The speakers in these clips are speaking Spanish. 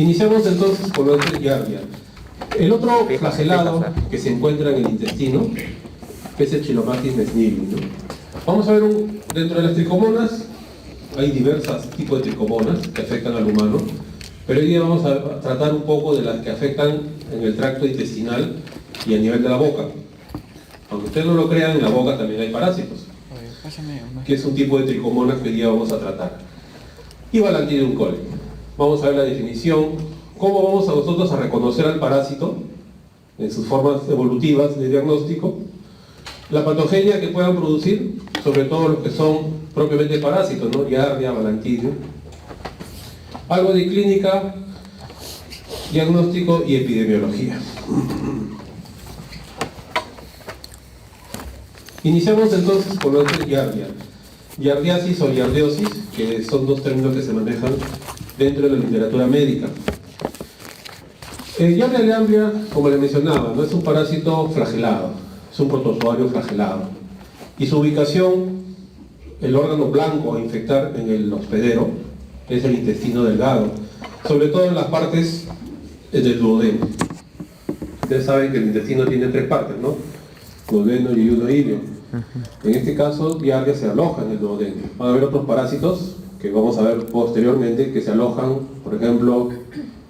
Iniciamos entonces con lo de Giardia. El otro flagelado que se encuentra en el intestino es el Chilomactis mesnilium, ¿no? Vamos a ver dentro de las tricomonas, hay diversos tipos de tricomonas que afectan al humano, pero hoy día vamos a tratar un poco de las que afectan en el tracto intestinal y a nivel de la boca. Aunque ustedes no lo crean, en la boca también hay parásitos, que es un tipo de tricomonas que hoy día vamos a tratar. Y Balantidium coli. Vamos a ver la definición, cómo vamos a nosotros a reconocer al parásito en sus formas evolutivas de diagnóstico, la patogenia que puedan producir, sobre todo los que son propiamente parásitos, ¿no? Giardia, Balantidium. Algo de clínica, diagnóstico y epidemiología. Iniciamos entonces con lo que es Giardia. Giardiasis o giardiosis, que son dos términos que se manejan dentro de la literatura médica. Giardia lamblia, como le mencionaba, no es un parásito flagelado, es un protozoario flagelado. Y su ubicación, el órgano blanco a infectar en el hospedero, es el intestino delgado, sobre todo en las partes del duodeno. Ustedes saben que el intestino tiene tres partes, ¿no? Duodeno, yeyuno e ilio. En este caso, Giardia se aloja en el duodeno. Van a haber otros parásitos que vamos a ver posteriormente que se alojan, por ejemplo,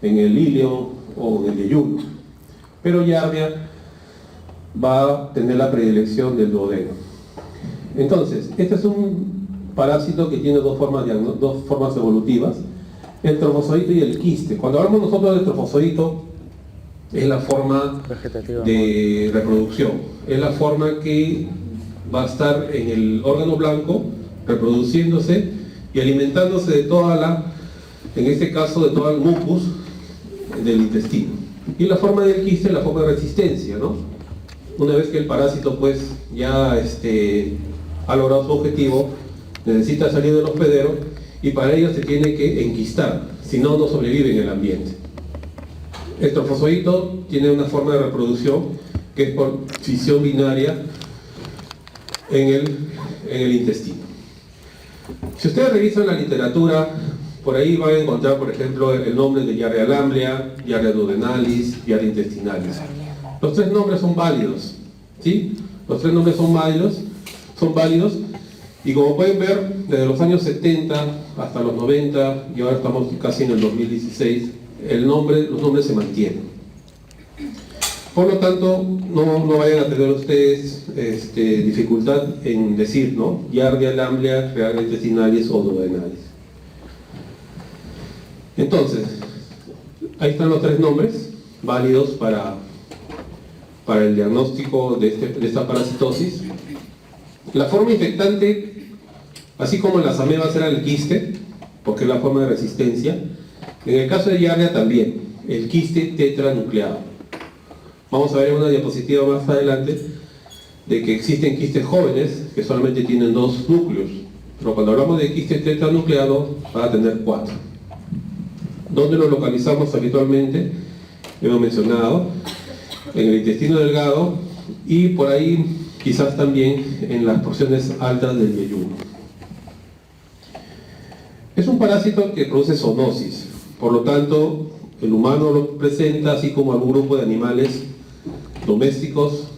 en el ilio o en el yeyuno. Pero Giardia va a tener la predilección del duodeno. Entonces, este es un parásito que tiene dos formas evolutivas, el trofozoito y el quiste. Cuando hablamos nosotros del trofozoito, es la forma de reproducción, es la forma que va a estar en el órgano blanco, reproduciéndose y alimentándose de en este caso, de todo el mucus del intestino. Y la forma del quiste es la forma de resistencia, ¿no? Una vez que el parásito pues ya ha logrado su objetivo, necesita salir del hospedero y para ello se tiene que enquistar, si no, no sobrevive en el ambiente. El trofozoito tiene una forma de reproducción que es por fisión binaria en el intestino. Si ustedes revisan la literatura, por ahí van a encontrar, por ejemplo, el nombre de Giardia lamblia, Giardia duodenalis, Giardia intestinalis. Los tres nombres son válidos, ¿sí? Los tres nombres son válidos, y como pueden ver, desde los años 70 hasta los 90, y ahora estamos casi en el 2016, los nombres se mantienen. Por lo tanto, no vayan a tener ustedes dificultad en decir, ¿no? Giardia lamblia, Giardia intestinalis o duodenalis. Entonces, ahí están los tres nombres válidos para el diagnóstico de esta parasitosis. La forma infectante, así como en las amebas era el quiste, porque es la forma de resistencia, en el caso de Giardia también, el quiste tetranucleado. Vamos a ver en una diapositiva más adelante de que existen quistes jóvenes que solamente tienen 2 núcleos, pero cuando hablamos de quistes tetranucleados van a tener 4. ¿Dónde lo localizamos habitualmente? Hemos mencionado en el intestino delgado y por ahí quizás también en las porciones altas del yeyuno. Es un parásito que produce zoonosis, por lo tanto el humano lo presenta, así como algún grupo de animales domésticos.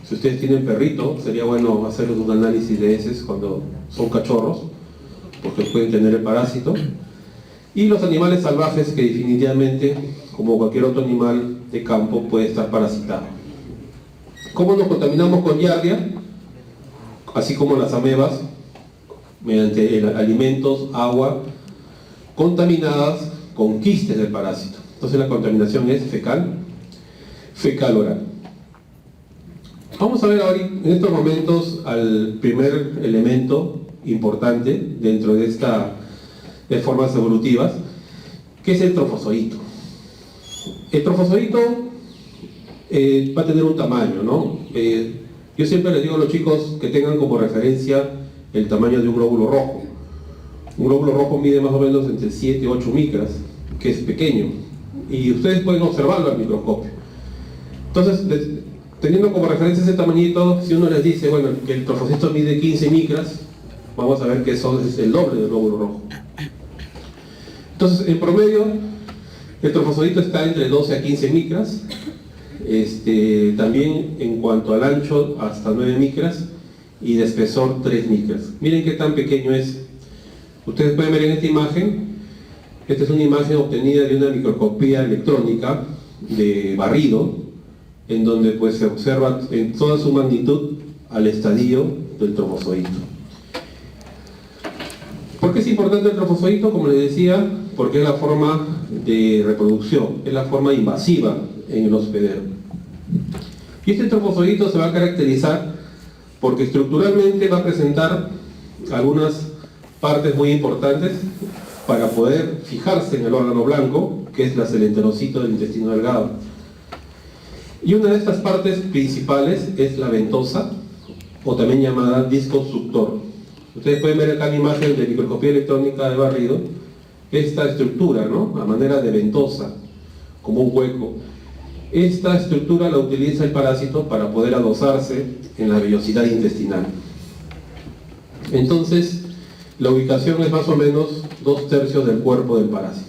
Si ustedes tienen perrito, sería bueno hacerles un análisis de heces cuando son cachorros, porque pueden tener el parásito. Y los animales salvajes, que definitivamente, como cualquier otro animal de campo, puede estar parasitado. ¿Cómo nos contaminamos con Giardia? Así como las amebas, mediante alimentos, agua, contaminadas con quistes del parásito. Entonces la contaminación es fecal-oral. Vamos a ver ahora en estos momentos al primer elemento importante dentro de de formas evolutivas, que es el trofozoito. El trofozoito va a tener un tamaño, ¿no? Yo siempre les digo a los chicos que tengan como referencia el tamaño de un glóbulo rojo. Un glóbulo rojo mide más o menos entre 7 y 8 micras, que es pequeño, y ustedes pueden observarlo al microscopio. Entonces, teniendo como referencia ese tamañito, si uno les dice, bueno, que el trofocito mide 15 micras, vamos a ver que eso es el doble del glóbulo rojo. Entonces, en promedio, El trofozoito está entre 12 a 15 micras, también en cuanto al ancho hasta 9 micras y de espesor 3 micras. Miren qué tan pequeño es. Ustedes pueden ver en esta imagen, esta es una imagen obtenida de una microscopía electrónica de barrido, en donde pues se observa en toda su magnitud al estadio del trofozoito. ¿Por qué es importante el trofozoito? Como les decía, porque es la forma de reproducción, es la forma invasiva en el hospedero. Y este trofozoito se va a caracterizar porque estructuralmente va a presentar algunas partes muy importantes para poder fijarse en el órgano blanco, que es el enterocito del intestino delgado. Y una de estas partes principales es la ventosa, o también llamada disco suctor. Ustedes pueden ver acá en la imagen de microscopía electrónica de barrido esta estructura, ¿no? A manera de ventosa, como un hueco. Esta estructura la utiliza el parásito para poder adosarse en la vellosidad intestinal. Entonces, la ubicación es más o menos 2/3 del cuerpo del parásito.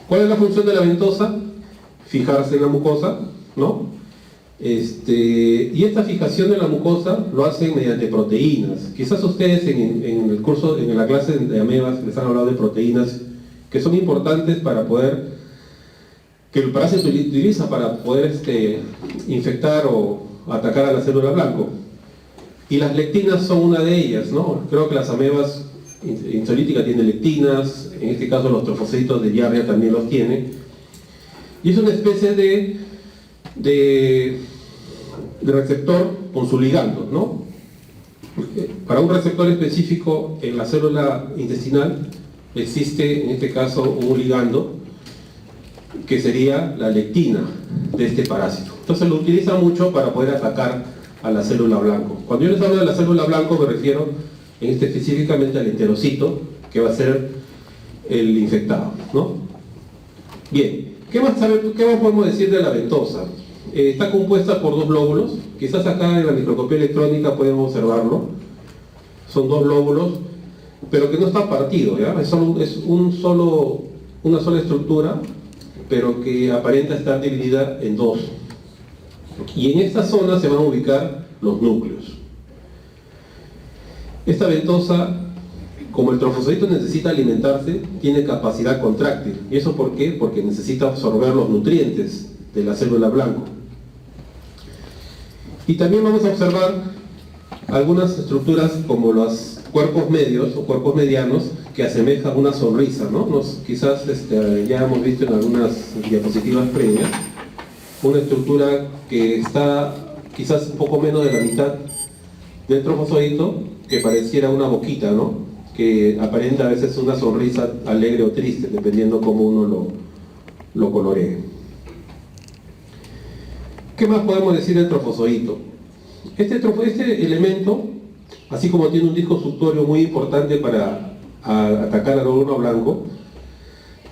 ¿Cuál es la función de la ventosa? Fijarse en la mucosa, ¿no? Y esta fijación de la mucosa lo hacen mediante proteínas. Quizás ustedes en el curso, en la clase de amebas, les han hablado de proteínas que son importantes para poder, que el parásito utiliza para poder infectar o atacar a la célula blanco. Y las lectinas son una de ellas, ¿no? Creo que las amebas insolíticas tienen lectinas, en este caso los trofocitos de Giardia también los tienen. Y es una especie de receptor con su ligando, ¿no? Para un receptor específico en la célula intestinal existe en este caso un ligando que sería la lectina de este parásito. Entonces lo utiliza mucho para poder atacar a la célula blanco. Cuando yo les hablo de la célula blanco me refiero específicamente al enterocito, que va a ser el infectado, ¿no? Bien, ¿qué más podemos decir de la ventosa? Está compuesta por 2 lóbulos, quizás acá en la microscopía electrónica pueden observarlo. Son 2 lóbulos, pero que no está partido, ¿ya? Es una sola estructura, pero que aparenta estar dividida en 2. Y en esta zona se van a ubicar los núcleos. Esta ventosa, como el trofozoito necesita alimentarse, tiene capacidad contráctil. ¿Y eso por qué? Porque necesita absorber los nutrientes de la célula blanco. Y también vamos a observar algunas estructuras como los cuerpos medios o cuerpos medianos que asemejan una sonrisa, ¿no? Quizás ya hemos visto en algunas diapositivas previas una estructura que está quizás un poco menos de la mitad del trofozoito, que pareciera una boquita, ¿no? Que aparenta a veces una sonrisa alegre o triste, dependiendo cómo uno lo coloree. ¿Qué más podemos decir del trofozoito? Este elemento, así como tiene un disco suctorio muy importante para atacar al órgano blanco,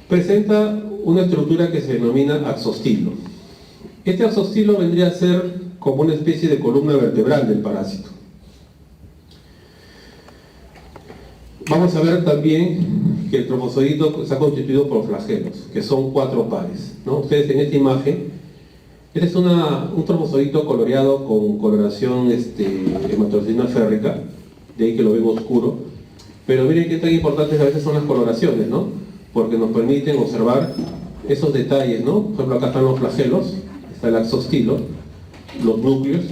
presenta una estructura que se denomina axostilo. Este axostilo vendría a ser como una especie de columna vertebral del parásito. Vamos a ver también que el trofozoito está constituido por flagelos, que son 4 pares, ¿no? Ustedes en esta imagen, este es un trofozoito coloreado con coloración hematoxina férrica, de ahí que lo ven oscuro, pero miren qué tan importantes a veces son las coloraciones, ¿no? Porque nos permiten observar esos detalles, ¿no? Por ejemplo, acá están los flagelos, está el axostilo, los núcleos.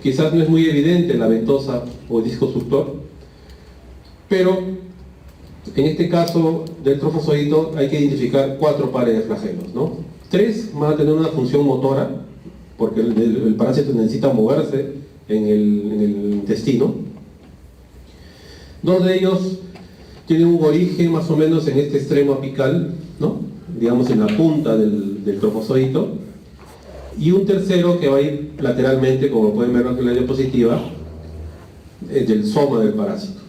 Quizás no es muy evidente la ventosa o el disco suctor, pero en este caso del trofozoito hay que identificar 4 pares de flagelos, ¿no? 3 van a tener una función motora, porque el parásito necesita moverse en el intestino. 2 de ellos tienen un origen más o menos en este extremo apical, ¿no? Digamos en la punta del trofozoito, y un tercero que va a ir lateralmente, como pueden ver en la diapositiva, del soma del parásito.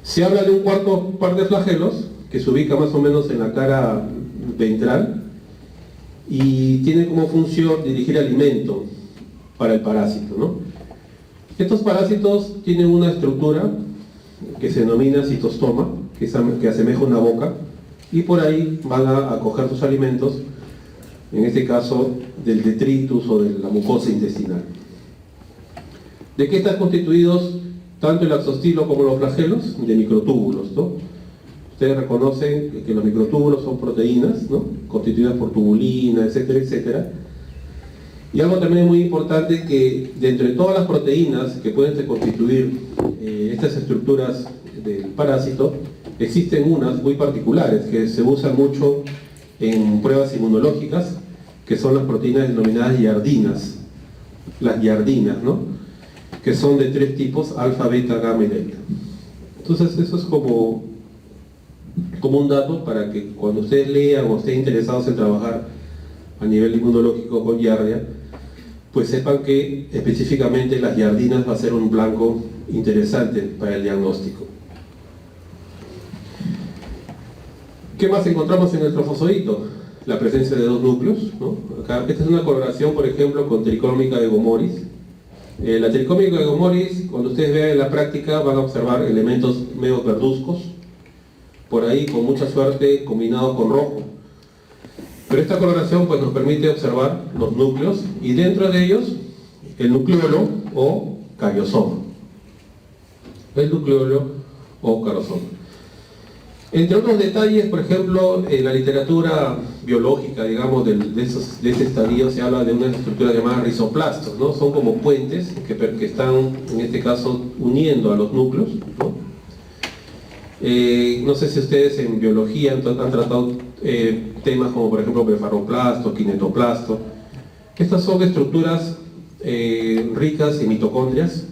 Se habla de un 4 par de flagelos que se ubica más o menos en la cara ventral y tiene como función dirigir alimento para el parásito, ¿no? Estos parásitos tienen una estructura que se denomina citostoma, que asemeja una boca, y por ahí van a coger sus alimentos, en este caso del detritus o de la mucosa intestinal. ¿De qué están constituidos tanto el axostilo como los flagelos? De microtúbulos, ¿no? Ustedes reconocen que los microtúbulos son proteínas, ¿no? Constituidas por tubulina, etcétera, etcétera. Y algo también muy importante, que dentro de todas las proteínas que pueden constituir estas estructuras del parásito, existen unas muy particulares que se usan mucho en pruebas inmunológicas, que son las proteínas denominadas yardinas, las yardinas, ¿no? Que son de 3 tipos: alfa, beta, gamma y delta. Entonces eso es como un dato para que cuando ustedes lean o estén interesados en trabajar a nivel inmunológico con Giardia, pues sepan que específicamente las yardinas va a ser un blanco interesante para el diagnóstico. ¿Qué más encontramos en el trofozoito? La presencia de 2 núcleos, ¿no? Acá, esta es una coloración, por ejemplo, con Trichomica egomoris. La Trichomica egomoris, cuando ustedes vean en la práctica, van a observar elementos medio verduzcos, por ahí con mucha suerte combinados con rojo. Pero esta coloración pues nos permite observar los núcleos, y dentro de ellos el nucleolo o cariosoma. El nucleolo o cariosoma. Entre otros detalles, por ejemplo, en la literatura biológica, digamos, de este estadio, se habla de unas estructuras llamadas rizoplastos, ¿no? Son como puentes que están, en este caso, uniendo a los núcleos, ¿no? No sé si ustedes en biología han tratado temas como, por ejemplo, blefaroplasto, kinetoplasto. Estas son estructuras ricas en mitocondrias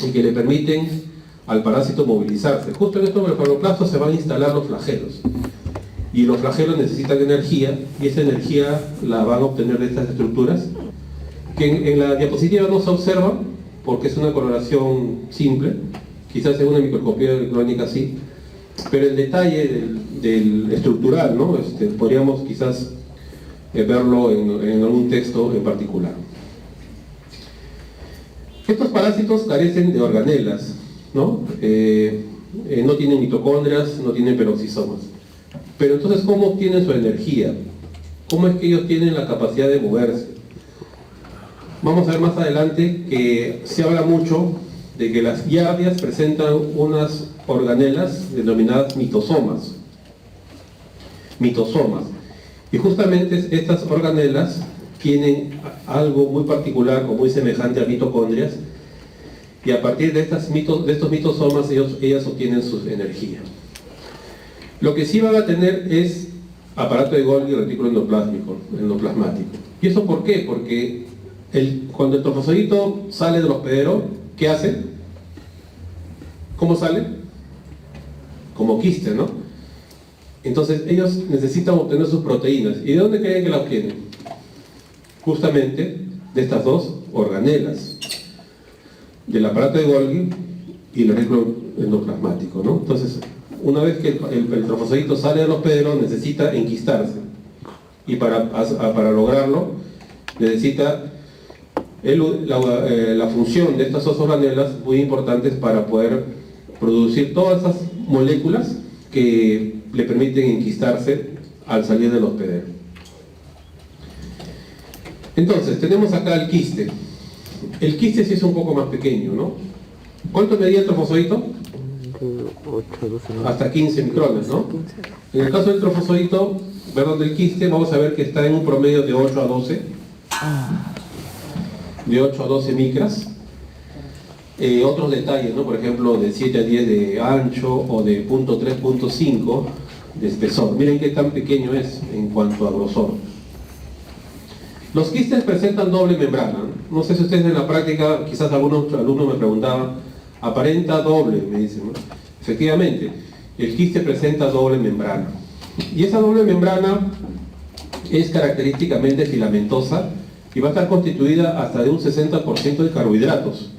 y que le permiten al parásito movilizarse. Justo en estos blefaroplastos se van a instalar los flagelos, y los flagelos necesitan energía, y esa energía la van a obtener de estas estructuras, que en la diapositiva no se observa porque es una coloración simple, quizás en una microscopía electrónica sí, pero el detalle del estructural, ¿no? Podríamos quizás verlo en algún texto en particular. Estos parásitos carecen de organelas, ¿no? No tienen mitocondrias, no tienen peroxisomas. Pero entonces, ¿cómo obtienen su energía? ¿Cómo es que ellos tienen la capacidad de moverse? Vamos a ver más adelante que se habla mucho de que las giardias presentan unas organelas denominadas mitosomas. Mitosomas. Y justamente estas organelas tienen algo muy particular o muy semejante a mitocondrias, y a partir de estos mitosomas ellas obtienen su energía. Lo que sí van a tener es aparato de Golgi y retículo endoplasmático. ¿Y eso por qué? Porque cuando el trofozoito sale del hospedero, ¿qué hace? ¿Cómo sale? Como quiste, ¿no? Entonces ellos necesitan obtener sus proteínas. ¿Y de dónde creen que las obtienen? Justamente de estas 2 organelas, del aparato de Golgi y el retículo endoplasmático, ¿no? Entonces, una vez que el trofozoito sale del hospedero, necesita enquistarse, y para lograrlo necesita la función de estas 2 organelas muy importantes para poder producir todas esas moléculas que le permiten enquistarse al salir del hospedero. Entonces, tenemos acá el quiste. El quiste sí es un poco más pequeño, ¿no? ¿Cuánto medía el trofozoito? 8, 12, hasta 15 micrones, ¿no? En el caso del trofozoito, perdón, del quiste, vamos a ver que está en un promedio de 8 a 12. De 8 a 12 micras. Otros detalles, ¿no? Por ejemplo, de 7 a 10 de ancho o de 0.3, 0.5 de espesor. Miren qué tan pequeño es en cuanto a grosor. Los quistes presentan doble membrana. No sé si ustedes en la práctica, quizás algunos alumnos me preguntaban, aparenta doble, me dicen, ¿no? Efectivamente, el quiste presenta doble membrana. Y esa doble membrana es característicamente filamentosa y va a estar constituida hasta de un 60% de carbohidratos.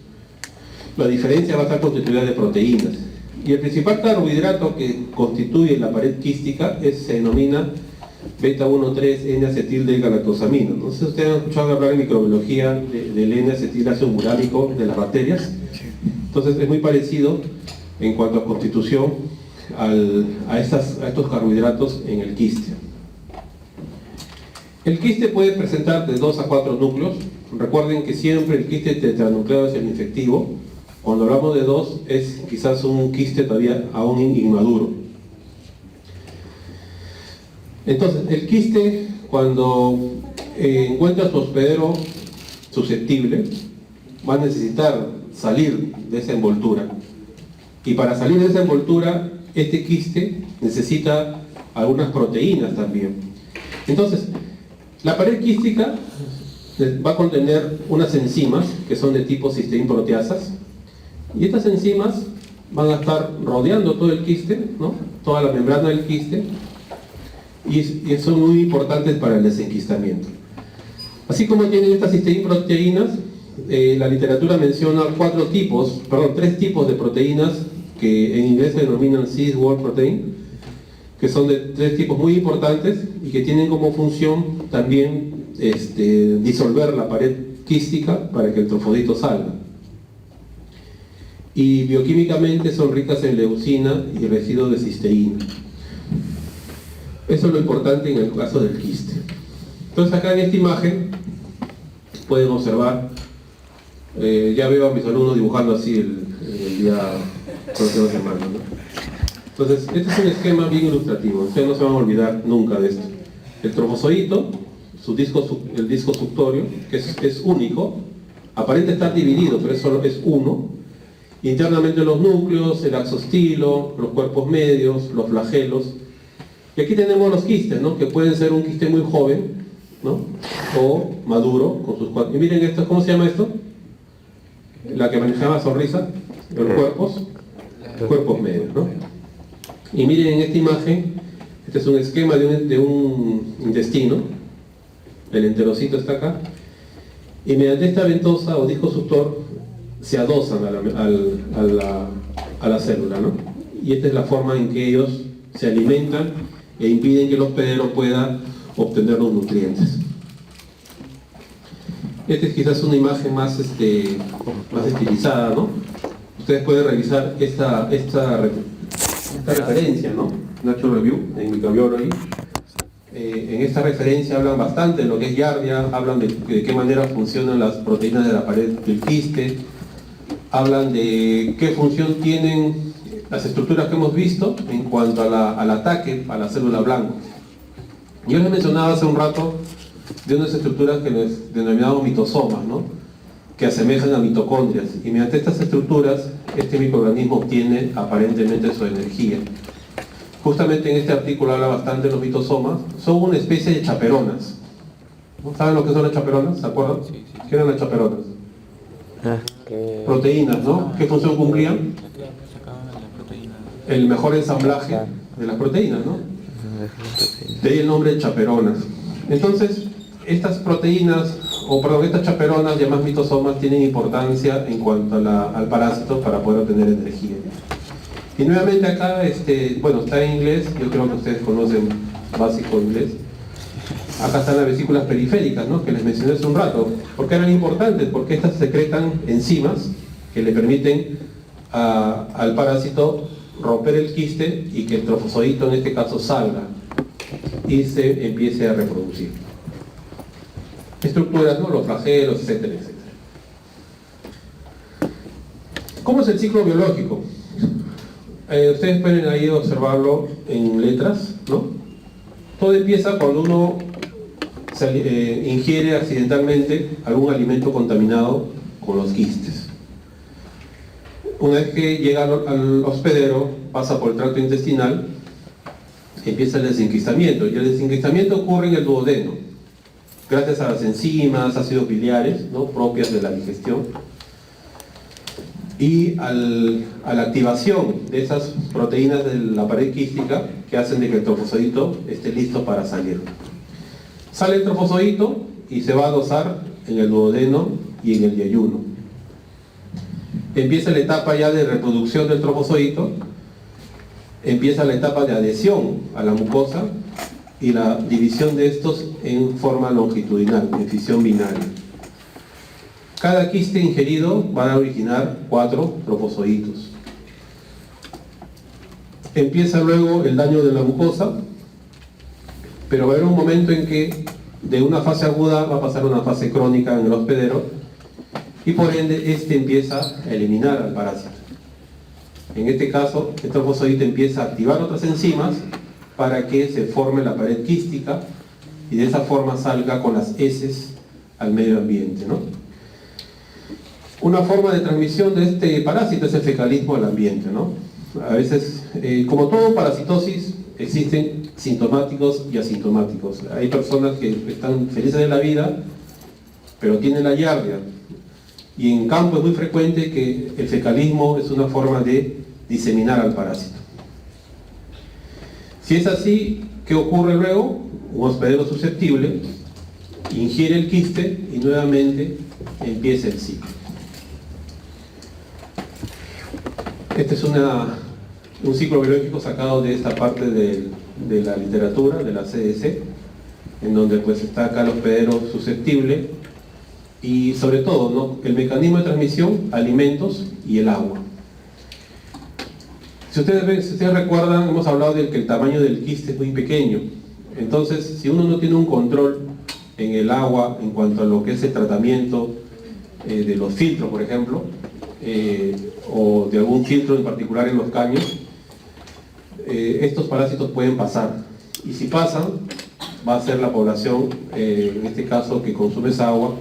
La diferencia va a estar constituida de proteínas. Y el principal carbohidrato que constituye la pared quística se denomina beta-1,3-N-acetil-D-galactosamino. No sé si ustedes han escuchado hablar en microbiología del N-acetil-ácido murámico de las bacterias. Entonces es muy parecido en cuanto a constitución a estos carbohidratos en el quiste. El quiste puede presentar de 2 a 4 núcleos. Recuerden que siempre el quiste tetranucleado es el infectivo. Cuando hablamos de 2 es quizás un quiste todavía aún inmaduro. Entonces, el quiste, cuando encuentra su hospedero susceptible, va a necesitar salir de esa envoltura. Y para salir de esa envoltura, este quiste necesita algunas proteínas también. Entonces, la pared quística va a contener unas enzimas que son de tipo cisteína proteasas, y estas enzimas van a estar rodeando todo el quiste, ¿no? Toda la membrana del quiste, y son muy importantes para el desenquistamiento. Así como tienen estas cisteína proteínas, la literatura menciona 3 tipos de proteínas que en inglés se denominan cis wall protein, que son de 3 tipos muy importantes y que tienen como función también disolver la pared quística para que el trofodito salga. Y bioquímicamente son ricas en leucina y residuos de cisteína. Eso es lo importante en el caso del quiste. Entonces acá en esta imagen pueden observar, ya veo a mis alumnos dibujando así el día próximo semana, ¿no? Entonces, este es un esquema bien ilustrativo, ustedes no se van a olvidar nunca de esto. El trofozoito, el disco suctorio, que es único, aparenta estar dividido, pero solo es uno. Internamente los núcleos, el axostilo, los cuerpos medios, los flagelos. Y aquí tenemos los quistes, ¿no? Que pueden ser un quiste muy joven, ¿no? O maduro, con sus cuatro. Y miren esto, ¿cómo se llama esto? La que manejaba sonrisa, los cuerpos medios, ¿no? Y miren en esta imagen, este es un esquema de un intestino, el enterocito está acá, y mediante esta ventosa o disco suctor se adosan a la célula, ¿no? Y esta es la forma en que ellos se alimentan e impiden que el hospedero pueda obtener los nutrientes. Esta es quizás una imagen más estilizada, ¿no? Ustedes pueden revisar esta referencia, ¿no? Nature Review en Microbiology. En esta referencia hablan bastante de lo que es Giardia, hablan de qué manera funcionan las proteínas de la pared del quiste, hablan de qué función tienen las estructuras que hemos visto en cuanto al ataque a la célula blanca. Yo les mencionaba hace un rato de unas estructuras que les denominamos mitosomas, ¿no? Que asemejan a mitocondrias, y mediante estas estructuras este microorganismo obtiene aparentemente su energía. Justamente en este artículo habla bastante de los mitosomas. Son una especie de chaperonas. ¿Saben lo que son las chaperonas? ¿Se acuerdan? ¿Qué eran las chaperonas? Proteínas, ¿no? ¿Qué función cumplían? El mejor ensamblaje de las proteínas, ¿no? De ahí el nombre de chaperonas. Entonces, estas proteínas, estas chaperonas, llamadas mitosomas, tienen importancia en cuanto al parásito para poder obtener energía. Y nuevamente acá, bueno, está en inglés, yo creo que ustedes conocen básico inglés. Acá están las vesículas periféricas, ¿no? Que les mencioné hace un rato. ¿Por qué eran importantes? Porque estas secretan enzimas que le permiten al parásito romper el quiste y que el trofozoito en este caso salga y se empiece a reproducir. Estructuras, ¿no? Los flagelos, etcétera, etcétera. ¿Cómo es el ciclo biológico? Ustedes pueden ahí observarlo en letras, ¿no? Todo empieza cuando uno ingiere accidentalmente algún alimento contaminado con los quistes. Una vez que llega al hospedero, pasa por el tracto intestinal, empieza el desenquistamiento, y el desenquistamiento ocurre en el duodeno, gracias a las enzimas, ácidos biliares, ¿no? Propias de la digestión, y a la activación de esas proteínas de la pared quística que hacen de que el trofozoito esté listo para salir. Sale el trofozoito y se va a dosar en el duodeno y en el yeyuno. Empieza la etapa ya de reproducción del trofozoito, empieza la etapa de adhesión a la mucosa y la división de estos en forma longitudinal, en fisión binaria. Cada quiste ingerido va a originar 4 trofozoitos. Empieza luego el daño de la mucosa, pero va a haber un momento en que de una fase aguda va a pasar a una fase crónica en el hospedero y por ende este empieza a eliminar al parásito. En este caso, el trofozoito empieza a activar otras enzimas para que se forme la pared quística y de esa forma salga con las heces al medio ambiente, ¿no? Una forma de transmisión de este parásito es el fecalismo al ambiente, ¿no? A veces, como todo parasitosis, existen sintomáticos y asintomáticos. Hay personas que están felices de la vida, pero tienen la giardia. Y en campo es muy frecuente que el fecalismo es una forma de diseminar al parásito. Si es así, ¿qué ocurre luego? Un hospedero susceptible ingiere el quiste y nuevamente empieza el ciclo. Este es un ciclo biológico sacado de esta parte de la literatura, de la CDC, en donde pues está acá el hospedero susceptible y sobre todo, ¿no?, el mecanismo de transmisión, alimentos y el agua. Si ustedes recuerdan, hemos hablado de que el tamaño del quiste es muy pequeño. Entonces, si uno no tiene un control en el agua en cuanto a lo que es el tratamiento de los filtros, por ejemplo, o de algún filtro en particular en los caños, estos parásitos pueden pasar. Y si pasan, va a ser la población, en este caso que consume esa agua,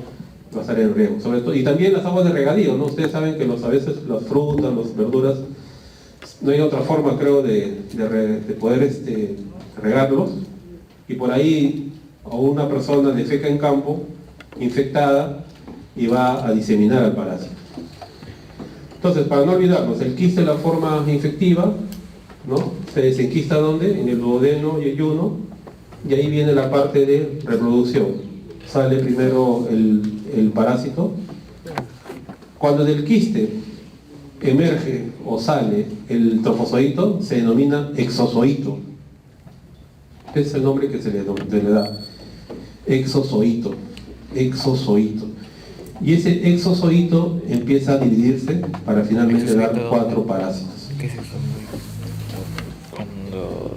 va a estar en riesgo. Sobre todo, y también las aguas de regadío, ¿no? Ustedes saben que a veces las frutas, las verduras, no hay otra forma, creo, de poder regarlos, y por ahí a una persona defeca en campo infectada y va a diseminar al parásito. Entonces, para no olvidarnos, el quiste es la forma infectiva, ¿no? Se desenquista ¿dónde? En el duodeno y yeyuno, y ahí viene la parte de reproducción. Sale primero el parásito. Cuando del quiste emerge o sale el trofozoito, se denomina exozoito. Ese es el nombre que se le da. Exozoito. Exozoito. Y ese exozoito empieza a dividirse para finalmente dar 4 parásitos. ¿Qué es eso?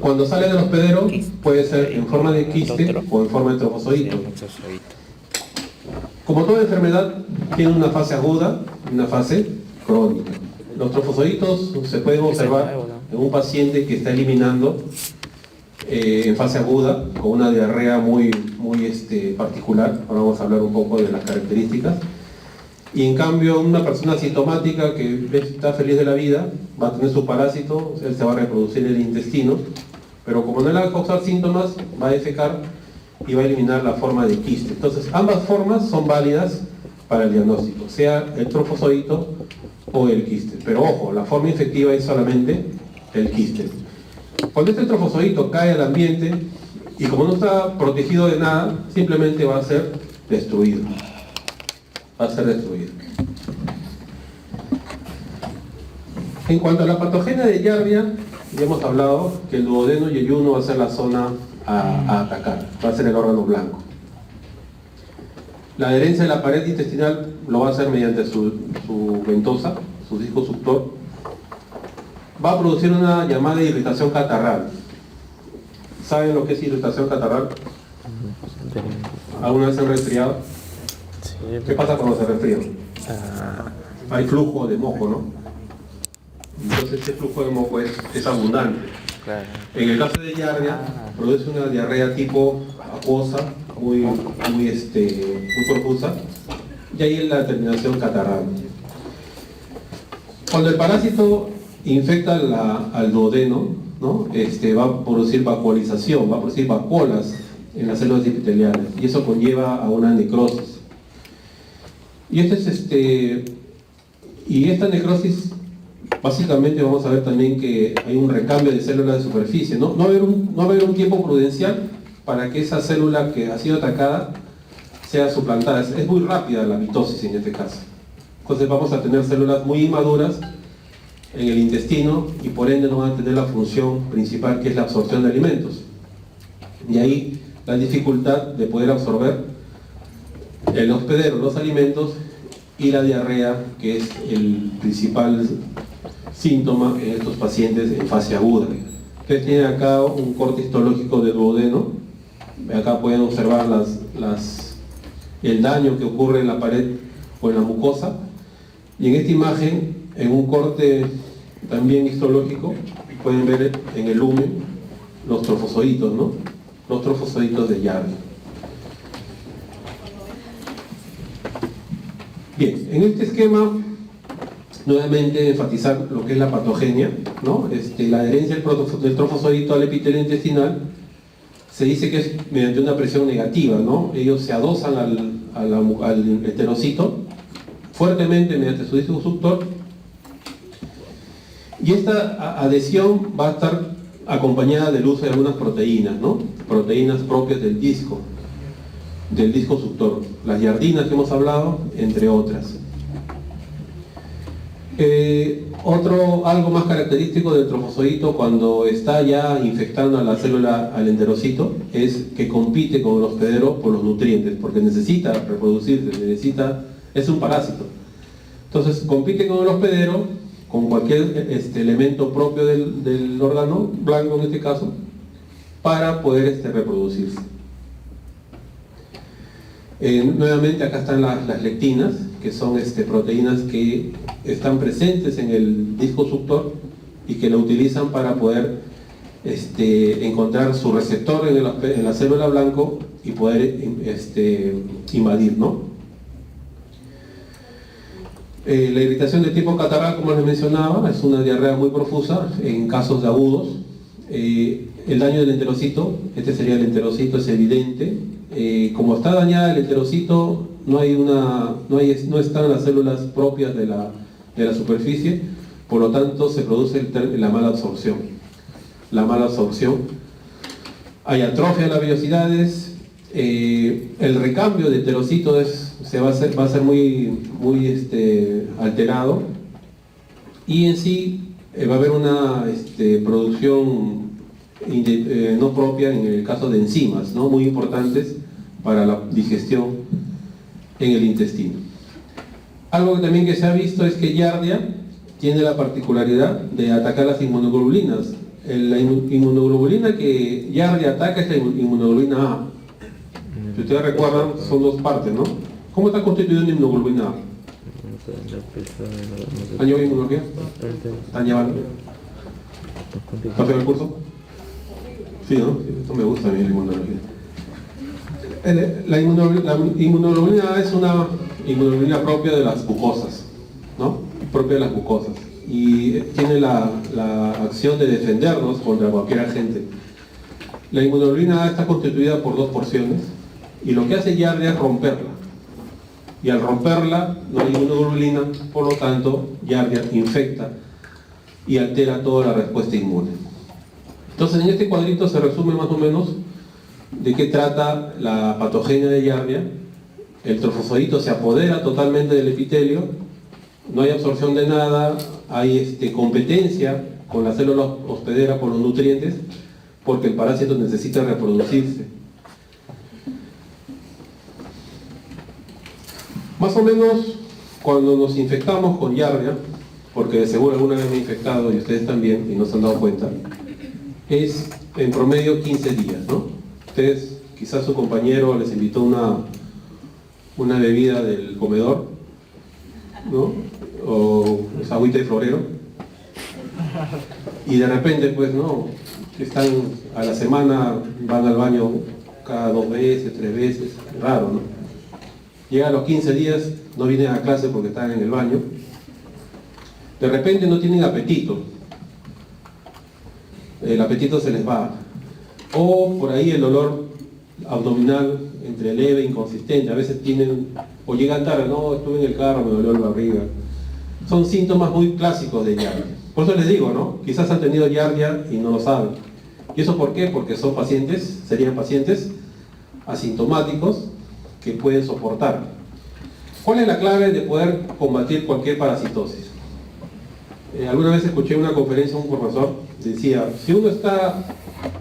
Cuando sale del hospedero puede ser en forma de quiste o en forma de trofozoito. Como toda enfermedad tiene una fase aguda y una fase crónica. Los trofozoitos se pueden observar en un paciente que está eliminando en fase aguda con una diarrea muy particular. Ahora vamos a hablar un poco de las características. Y en cambio una persona asintomática que está feliz de la vida va a tener su parásito, él se va a reproducir en el intestino, pero como no le va a causar síntomas, va a defecar y va a eliminar la forma de quiste. Entonces ambas formas son válidas para el diagnóstico, sea el trofozoito o el quiste. Pero ojo, la forma infectiva es solamente el quiste. Cuando este trofozoito cae al ambiente y como no está protegido de nada, simplemente va a ser destruido. Va a ser destruido. En cuanto a la patogenia de Giardia, ya hemos hablado que el duodeno y el yeyuno va a ser la zona a atacar, va a ser el órgano blanco. La adherencia de la pared intestinal lo va a hacer mediante su ventosa, su disco suctor. Va a producir una llamada irritación catarral. ¿Saben lo que es irritación catarral? ¿Alguna vez se han resfriado? ¿Qué pasa cuando se resfrían? Hay flujo de moco, ¿no? Entonces ese flujo de moco es abundante. En el caso de Giardia, produce una diarrea tipo acuosa, muy profusa, y ahí es la terminación catarral. Cuando el parásito infecta al duodeno, ¿no? Va a producir vacuolización, va a producir vacuolas en las células epiteliales, y eso conlleva a una necrosis. Y esta necrosis, básicamente vamos a ver también que hay un recambio de células de superficie. No va a haber un tiempo prudencial para que esa célula que ha sido atacada sea suplantada. Es muy rápida la mitosis en este caso. Entonces vamos a tener células muy inmaduras en el intestino y por ende no van a tener la función principal, que es la absorción de alimentos. Y ahí la dificultad de poder absorber el hospedero, los alimentos, y la diarrea, que es el principal síntoma en estos pacientes en fase aguda. Ustedes tienen acá un corte histológico del duodeno. Acá pueden observar el daño que ocurre en la pared o en la mucosa. Y en esta imagen, en un corte también histológico, pueden ver en el lumen los trofozoitos, ¿no? Los trofozoitos de Yardia. Bien, en este esquema, nuevamente enfatizar lo que es la patogenia, ¿no? La adherencia del trofozoito al epitelio intestinal se dice que es mediante una presión negativa, ¿no? Ellos se adosan al enterocito fuertemente mediante su disco suctor, y esta adhesión va a estar acompañada del uso de algunas proteínas, ¿no? Proteínas propias del disco suctor, las yardinas que hemos hablado, entre otras. Algo más característico del trofozoito cuando está ya infectando a la célula, al enterocito, es que compite con el hospedero por los nutrientes, porque necesita reproducirse, es un parásito. Entonces compite con el hospedero, con cualquier elemento propio del órgano blanco en este caso, para poder reproducirse. Nuevamente acá están las lectinas, que son proteínas que están presentes en el disco suctor y que lo utilizan para poder encontrar su receptor en la célula blanco y poder invadir, ¿no? La irritación de tipo catarral, como les mencionaba, es una diarrea muy profusa en casos de agudos. El daño del enterocito, este sería el enterocito, es evidente. Como está dañada el enterocito, no están las células propias de la superficie, por lo tanto se produce la mala absorción. Hay atrofia de las vellosidades, el recambio de enterocito va a ser muy alterado, y en sí va a haber una producción no propia en el caso de enzimas, ¿no? Muy importantes para la digestión en el intestino. Algo que también se ha visto es que Yardia tiene la particularidad de atacar las inmunoglobulinas. La inmunoglobulina que Yardia ataca es la inmunoglobulina A. Si ustedes recuerdan, son dos partes, ¿no? ¿Cómo está constituida una inmunoglobulina A? ¿Han llevado inmunología? ¿Están llevando? ¿Está haciendo el curso? Sí, ¿no? Esto me gusta a mí, la inmunología. La inmunoglobulina A es una inmunoglobulina propia de las mucosas, ¿no? Propia de las mucosas. Y tiene la acción de defendernos contra cualquier agente. La inmunoglobulina A está constituida por dos porciones, y lo que hace Yardia es romperla. Y al romperla, no hay inmunoglobulina, por lo tanto, Yardia infecta y altera toda la respuesta inmune. Entonces, en este cuadrito se resume más o menos de qué trata la patogenia de Yardia. El trofozoito se apodera totalmente del epitelio, no hay absorción de nada, hay competencia con la célula hospedera por los nutrientes, porque el parásito necesita reproducirse. Más o menos, cuando nos infectamos con Yardia, porque de seguro alguna vez me he infectado y ustedes también, y no se han dado cuenta, es en promedio 15 días, ¿no? Ustedes, quizás su compañero les invitó una bebida del comedor, ¿no? O agüita de florero, y de repente, pues, ¿no? Están a la semana, van al baño cada 2 veces, 3 veces, raro, ¿no? Llega a los 15 días, no vienen a clase porque están en el baño, de repente no tienen apetito, el apetito se les va, o por ahí el dolor abdominal entre leve e inconsistente, a veces tienen, o llegan tarde, no, estuve en el carro, me dolió la barriga. Son síntomas muy clásicos de Yardia. Por eso les digo, ¿no? Quizás han tenido Yardia y no lo saben. ¿Y eso por qué? Porque serían pacientes asintomáticos que pueden soportar. ¿Cuál es la clave de poder combatir cualquier parasitosis? Alguna vez escuché en una conferencia un profesor, decía, si uno está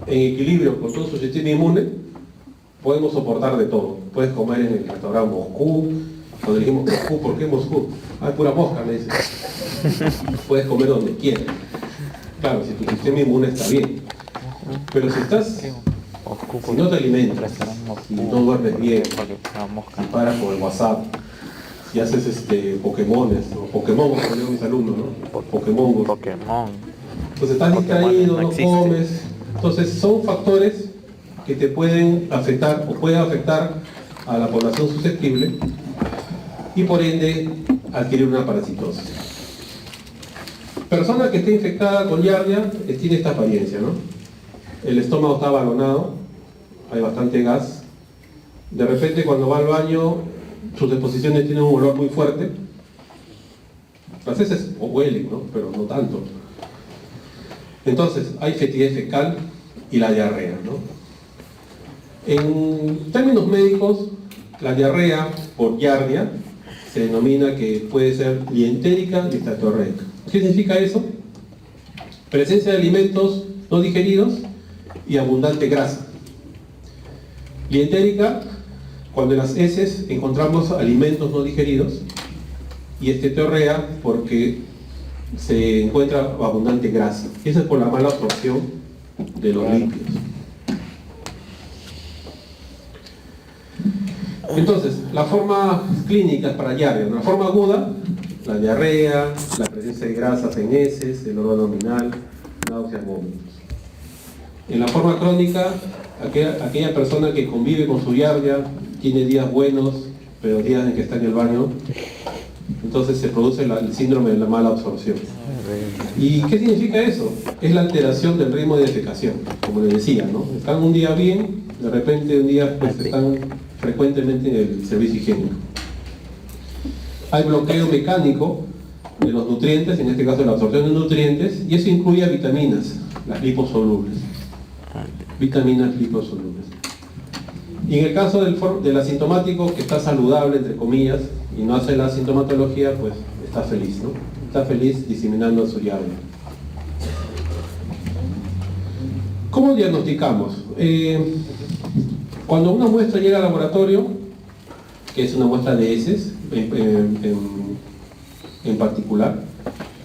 en equilibrio con todo su sistema inmune, podemos soportar de todo. Puedes comer en el restaurante Moscú, Cuando le dijimos, Moscú, ¿por qué Moscú? Ah, es pura mosca, me dice. Puedes comer donde quieras. Claro, si tu sistema inmune está bien. Pero si no te alimentas, si no duermes bien, si paras por el WhatsApp, si haces Pokémones, o Pokémon, como digo a mis alumnos, ¿no? Pokémon. Entonces estás distraído, no comes. Entonces son factores que te pueden afectar o pueden afectar a la población susceptible y por ende adquirir una parasitosis. Persona que esté infectada con Giardia tiene esta apariencia, ¿no? El estómago está balonado, hay bastante gas. De repente cuando va al baño, sus deposiciones tienen un olor muy fuerte. A veces huelen, ¿no? Pero no tanto. Entonces, hay fetidez fecal y la diarrea, ¿no? En términos médicos, la diarrea por Giardia se denomina que puede ser lientérica y estatorreica. ¿Qué significa eso? Presencia de alimentos no digeridos y abundante grasa. Lientérica, cuando en las heces encontramos alimentos no digeridos, y estetorrea porque se encuentra abundante grasa. Y eso es por la mala absorción de los líquidos. Entonces, las formas clínicas para Giardia. La forma aguda, la diarrea, la presencia de grasas en heces, el olor abdominal, náuseas, vómitos. En la forma crónica, aquella persona que convive con su Giardia tiene días buenos, pero días en que está en el baño, entonces se produce el síndrome de la mala absorción. ¿Y qué significa eso? Es la alteración del ritmo de defecación, como les decía, ¿no? Están un día bien, de repente un día pues están frecuentemente en el servicio higiénico. Hay bloqueo mecánico de los nutrientes, en este caso la absorción de nutrientes, y eso incluye a vitaminas, las liposolubles. Vitaminas liposolubles. Y en el caso del asintomático que está saludable, entre comillas, y no hace la sintomatología, pues está feliz, ¿no? Está feliz diseminando su Giardia. ¿Cómo diagnosticamos? Cuando una muestra llega al laboratorio, que es una muestra de heces en particular,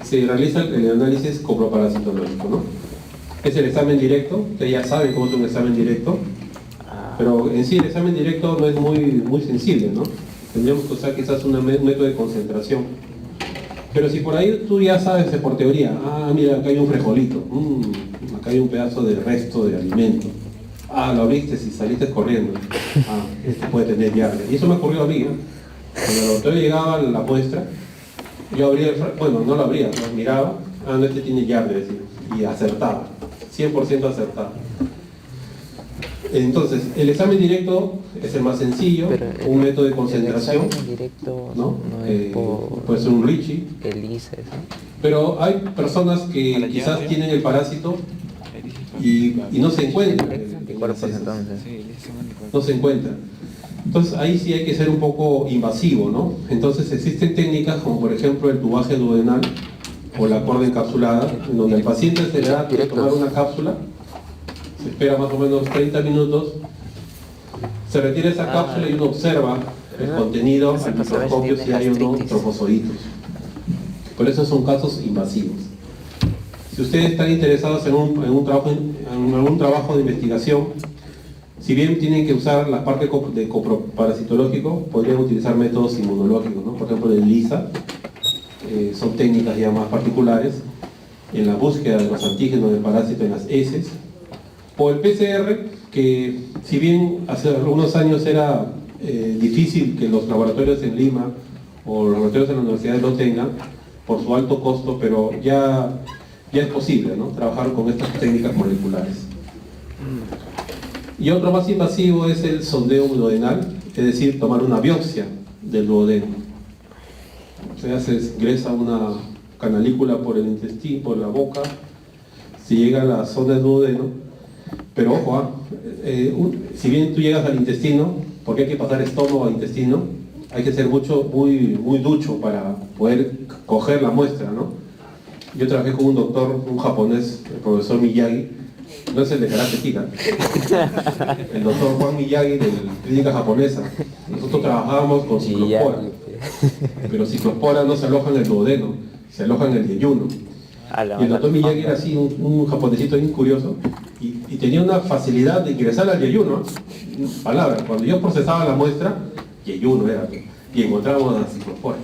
se realiza el análisis coproparasitológico, ¿no? Es el examen directo, ustedes ya saben cómo es un examen directo, pero en sí el examen directo no es muy sensible, ¿no? Tendríamos que usar quizás un método de concentración. Pero si por ahí tú ya sabes por teoría, mira, acá hay un frijolito, acá hay un pedazo de resto de alimento, lo abriste y saliste corriendo, este puede tener Giardia. Y eso me ocurrió a mí, ¿no? Cuando el laboratorio llegaba a la muestra, yo abría no lo abría, lo miraba, no, este tiene Giardia, decía, y acertaba, 100% acertado. Entonces, el examen directo es el más sencillo, un método de concentración, ¿no? Puede ser un Ricci, pero hay personas que quizás tienen el parásito y no se encuentran. No se encuentran. Entonces ahí sí hay que ser un poco invasivo, ¿no? Entonces existen técnicas como por ejemplo el tubaje duodenal o la corda encapsulada, en donde el paciente se le da que tomar una cápsula, se espera más o menos 30 minutos, se retira esa cápsula y uno observa el contenido al microscopio si hay o no trofozoitos. Por eso son casos invasivos. Si ustedes están interesados en algún trabajo de investigación, si bien tienen que usar la parte de coproparasitológico, podrían utilizar métodos inmunológicos, ¿no? Por ejemplo, el ELISA, son técnicas ya más particulares en la búsqueda de los antígenos del parásito en las heces, o el PCR, que si bien hace algunos años era difícil que los laboratorios en Lima o los laboratorios en las universidades lo tengan por su alto costo, pero ya es posible, ¿no? Trabajar con estas técnicas moleculares. Y otro más invasivo es el sondeo duodenal, es decir, tomar una biopsia del duodeno. Se ingresa una canalícula por el intestino, por la boca, se llega a la zona del duodeno, pero ojo, si bien tú llegas al intestino, porque hay que pasar estómago a intestino, hay que ser muy ducho para poder coger la muestra, ¿no? Yo trabajé con un doctor, un japonés, el profesor Miyagi, no es el de Karate Kida, el doctor Juan Miyagi de la clínica japonesa. Nosotros trabajábamos con ciclospora. Pero ciclospora no se aloja en el duodeno, se aloja en el yeyuno. Y el doctor Miyagi era así, un japonesito bien curioso, y tenía una facilidad de ingresar al yeyuno. Palabra, cuando yo procesaba la muestra, yeyuno era, y encontrábamos la ciclospora.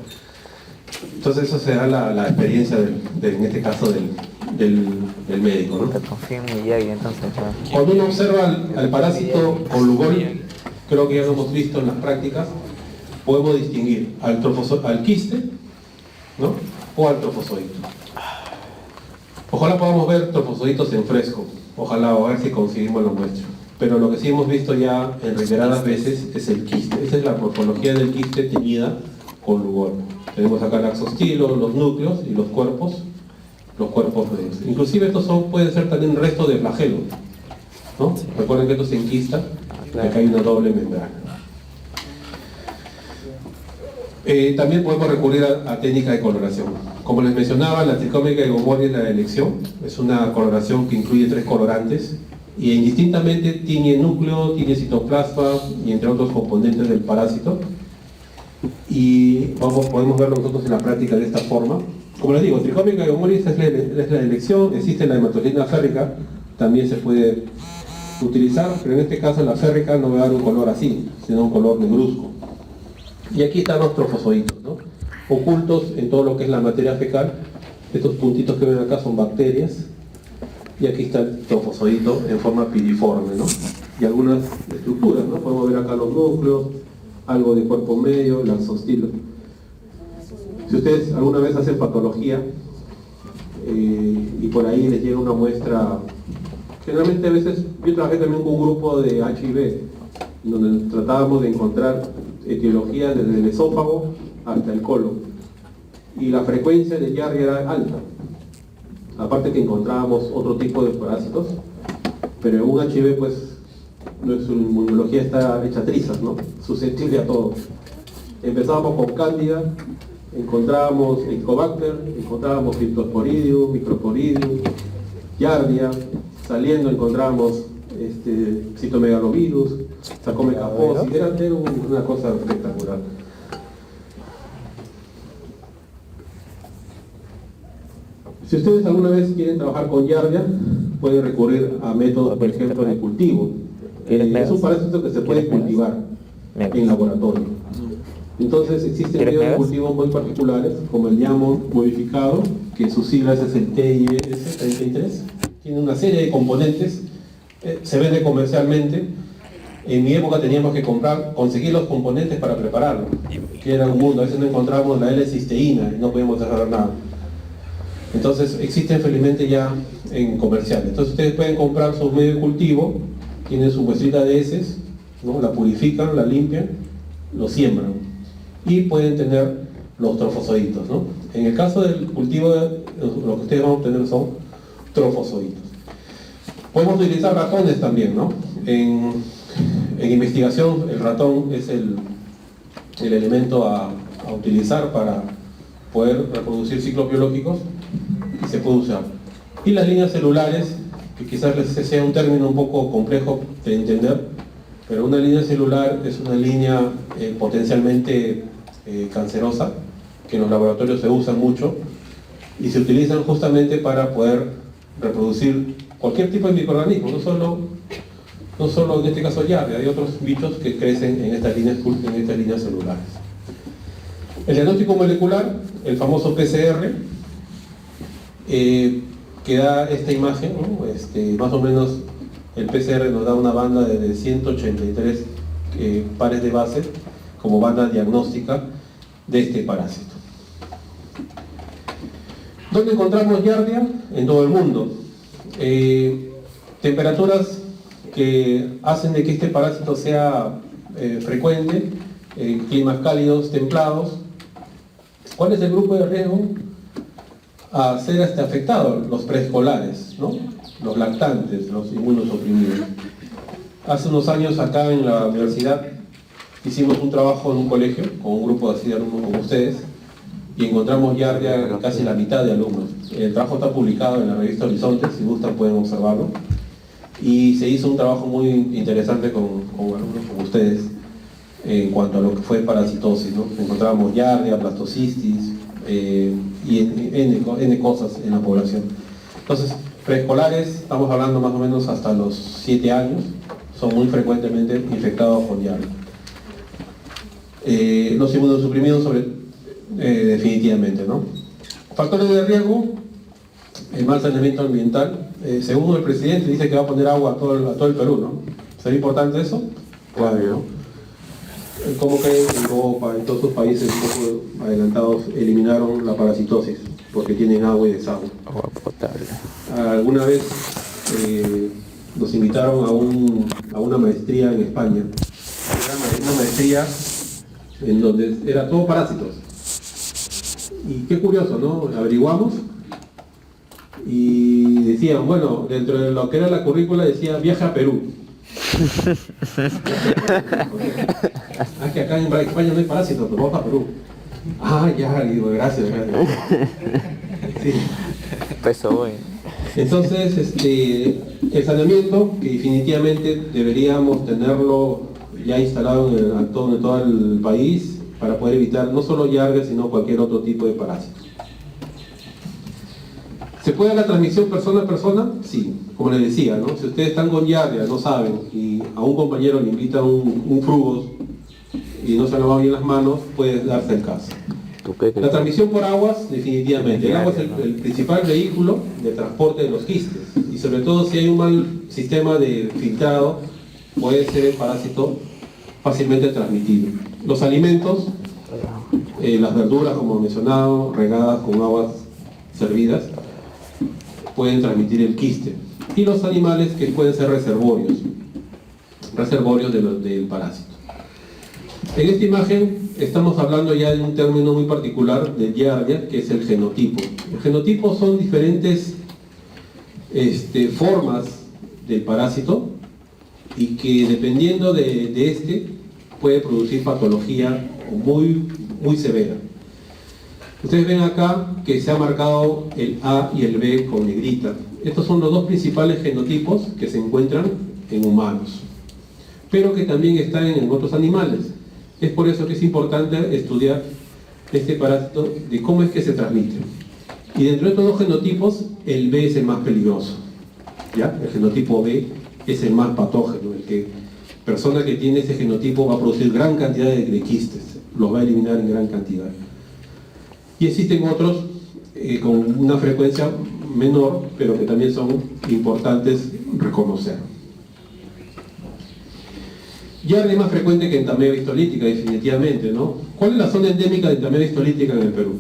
Entonces eso se da la experiencia en este caso del médico, ¿no? Te confío en Miyagi, entonces. Cuando uno observa al parásito con Lugol, creo que ya lo hemos visto en las prácticas, podemos distinguir al quiste, ¿no? O al trofozoito. Ojalá podamos ver trofozoitos en fresco, ojalá, a ver si conseguimos la muestra. Pero lo que sí hemos visto ya en reiteradas veces es el quiste. Esa es la morfología del quiste teñida con Lugol. Tenemos acá el axostilo, los núcleos y los cuerpos medios. Inclusive estos pueden ser también restos de flagelo, ¿no? Recuerden que esto se enquista, y acá hay una doble membrana. También podemos recurrir a técnica de coloración. Como les mencionaba, la tricómica de Gomori es la elección. Es una coloración que incluye 3 colorantes y indistintamente tiene núcleo, tiene citoplasma y entre otros componentes del parásito. Y podemos verlo nosotros en la práctica de esta forma. Como les digo, tricómica de Gomori es la elección. Existe la hematolina férrica, también se puede utilizar, pero en este caso la férrica no va a dar un color así, sino un color negruzco. Y aquí están los trofozoitos, ¿no? Ocultos en todo lo que es la materia fecal. Estos puntitos que ven acá son bacterias. Y aquí está el trofozoito en forma piriforme, ¿no? Y algunas estructuras, ¿no? Podemos ver acá los núcleos, algo de cuerpo medio, el axostilo. Si ustedes alguna vez hacen patología y por ahí les llega una muestra, generalmente a veces, yo trabajé también con un grupo de HIV, donde tratábamos de encontrar etiología desde el esófago hasta el colon. Y la frecuencia de Yardi era alta. Aparte que encontrábamos otro tipo de parásitos, pero en un HIV pues su inmunología está hecha trizas, ¿no? Susceptible a todo. Empezábamos con Cándida, encontrábamos Helicobacter, encontrábamos Cryptosporidium, Microsporidium, Yardia, saliendo encontramos Cytomegalovirus, Sarcomega foci, era una cosa espectacular. Si ustedes alguna vez quieren trabajar con Yardia, pueden recurrir a métodos, por ejemplo, de cultivo. Es un parásito que se puede cultivar en laboratorio. Entonces existen métodos de cultivo muy particulares, como el Diamond modificado, que sus siglas es el TIS 33. Tiene una serie de componentes, se vende comercialmente. En mi época teníamos que conseguir los componentes para prepararlo, que era un mundo. A veces no encontrábamos la L-cisteína y no podíamos hacer nada. Entonces existen felizmente ya en comerciales. Entonces ustedes pueden comprar su medio de cultivo, tienen su muestrita de heces, ¿no? La purifican, la limpian, lo siembran y pueden tener los trofozoitos, ¿no? En el caso del cultivo, lo que ustedes van a obtener son trofozoitos. Podemos utilizar ratones también, ¿no? En investigación el ratón es el elemento a utilizar para poder reproducir ciclos biológicos y se puede usar. Y las líneas celulares, que quizás sea un término un poco complejo de entender, pero una línea celular es una línea potencialmente cancerosa, que en los laboratorios se usan mucho y se utilizan justamente para poder reproducir cualquier tipo de microorganismo, no solo en este caso Yardia, hay otros bichos que crecen en estas líneas celulares. El diagnóstico molecular, el famoso PCR, que da esta imagen, ¿no? Más o menos el PCR nos da una banda de 183 pares de base como banda diagnóstica de este parásito. ¿Dónde encontramos Yardia? En todo el mundo. Temperaturas que hacen de que este parásito sea frecuente, climas cálidos, templados. ¿Cuál es el grupo de riesgo a ser afectado? Los preescolares, ¿no? Los lactantes, los inmunosuprimidos. Hace unos años acá en la universidad hicimos un trabajo en un colegio con un grupo así de alumnos como ustedes y encontramos Yardia en casi la mitad de alumnos. El trabajo está publicado en la revista Horizonte, si gustan pueden observarlo. Y se hizo un trabajo muy interesante con alumnos como ustedes en cuanto a lo que fue parasitosis, ¿no? Encontrábamos Giardia, Blastocistis y N cosas en la población. Entonces, preescolares, estamos hablando más o menos hasta los 7 años, son muy frecuentemente infectados con Giardia. Los inmunosuprimidos definitivamente, ¿no? Factores de riesgo, el mal saneamiento ambiental. Según el presidente dice que va a poner agua a todo el Perú, ¿no? ¿Sería importante eso? Claro. ¿Cómo que en Europa, en todos sus países un poco adelantados, eliminaron la parasitosis? Porque tienen agua y desagüe. Agua potable. Alguna vez nos invitaron a una maestría en España. Era una maestría en donde era todo parásitos. Y qué curioso, ¿no? Averiguamos y decían, bueno, dentro de lo que era la currícula decía viaje a Perú. Que acá en España no hay parásitos, pero vamos a Perú. Ya, digo, gracias. Sí. Peso bueno. Entonces, el saneamiento, que definitivamente deberíamos tenerlo ya instalado en todo el país para poder evitar no solo Giardia, sino cualquier otro tipo de parásito. ¿Se puede la transmisión persona a persona? Sí, como les decía, ¿no? Si ustedes están con Giardia, no saben, y a un compañero le invita un frugos y no se han lavado bien las manos, puede darse el caso. La transmisión por aguas, definitivamente. El agua es el principal vehículo de transporte de los quistes. Y sobre todo si hay un mal sistema de filtrado, puede ser el parásito fácilmente transmitido. Los alimentos, las verduras, como he mencionado, regadas con aguas servidas, pueden transmitir el quiste. Y los animales, que pueden ser reservorios del parásito. En esta imagen estamos hablando ya de un término muy particular de Giardia, que es el genotipo. El genotipo son diferentes formas del parásito y que dependiendo de este puede producir patología muy severa. Ustedes ven acá que se ha marcado el A y el B con negrita. Estos son los dos principales genotipos que se encuentran en humanos, pero que también están en otros animales. Es por eso que es importante estudiar este parásito, de cómo es que se transmite. Y dentro de estos dos genotipos, el B es el más peligroso. ¿Ya? El genotipo B es el más patógeno. Persona que tiene ese genotipo va a producir gran cantidad de quistes, los va a eliminar en gran cantidad. Y existen otros con una frecuencia menor, pero que también son importantes reconocer. Giardia es más frecuente que entamoeba histolítica, definitivamente, ¿no? ¿Cuál es la zona endémica de entamoeba histolítica en el Perú?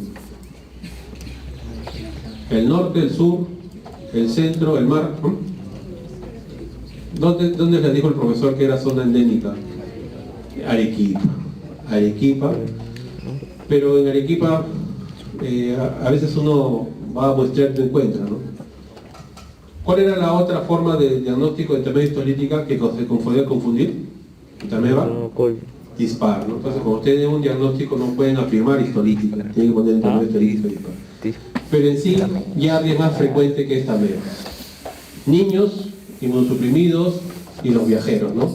El norte, el sur, el centro, el mar. ¿Dónde les dijo el profesor que era zona endémica? Arequipa. Pero en Arequipa a veces uno va a muestrear y no encuentra, ¿no? ¿Cuál era la otra forma de diagnóstico de entamoeba histolítica que se podía confundir? Entamoeba dispar, ¿no? Entonces, cuando ustedes den un diagnóstico no pueden afirmar histolítica, tienen que poner entamoeba histolítica dispar. Pero en sí, Giardia es más frecuente que entamoeba. Niños, inmunosuprimidos y los viajeros, ¿no?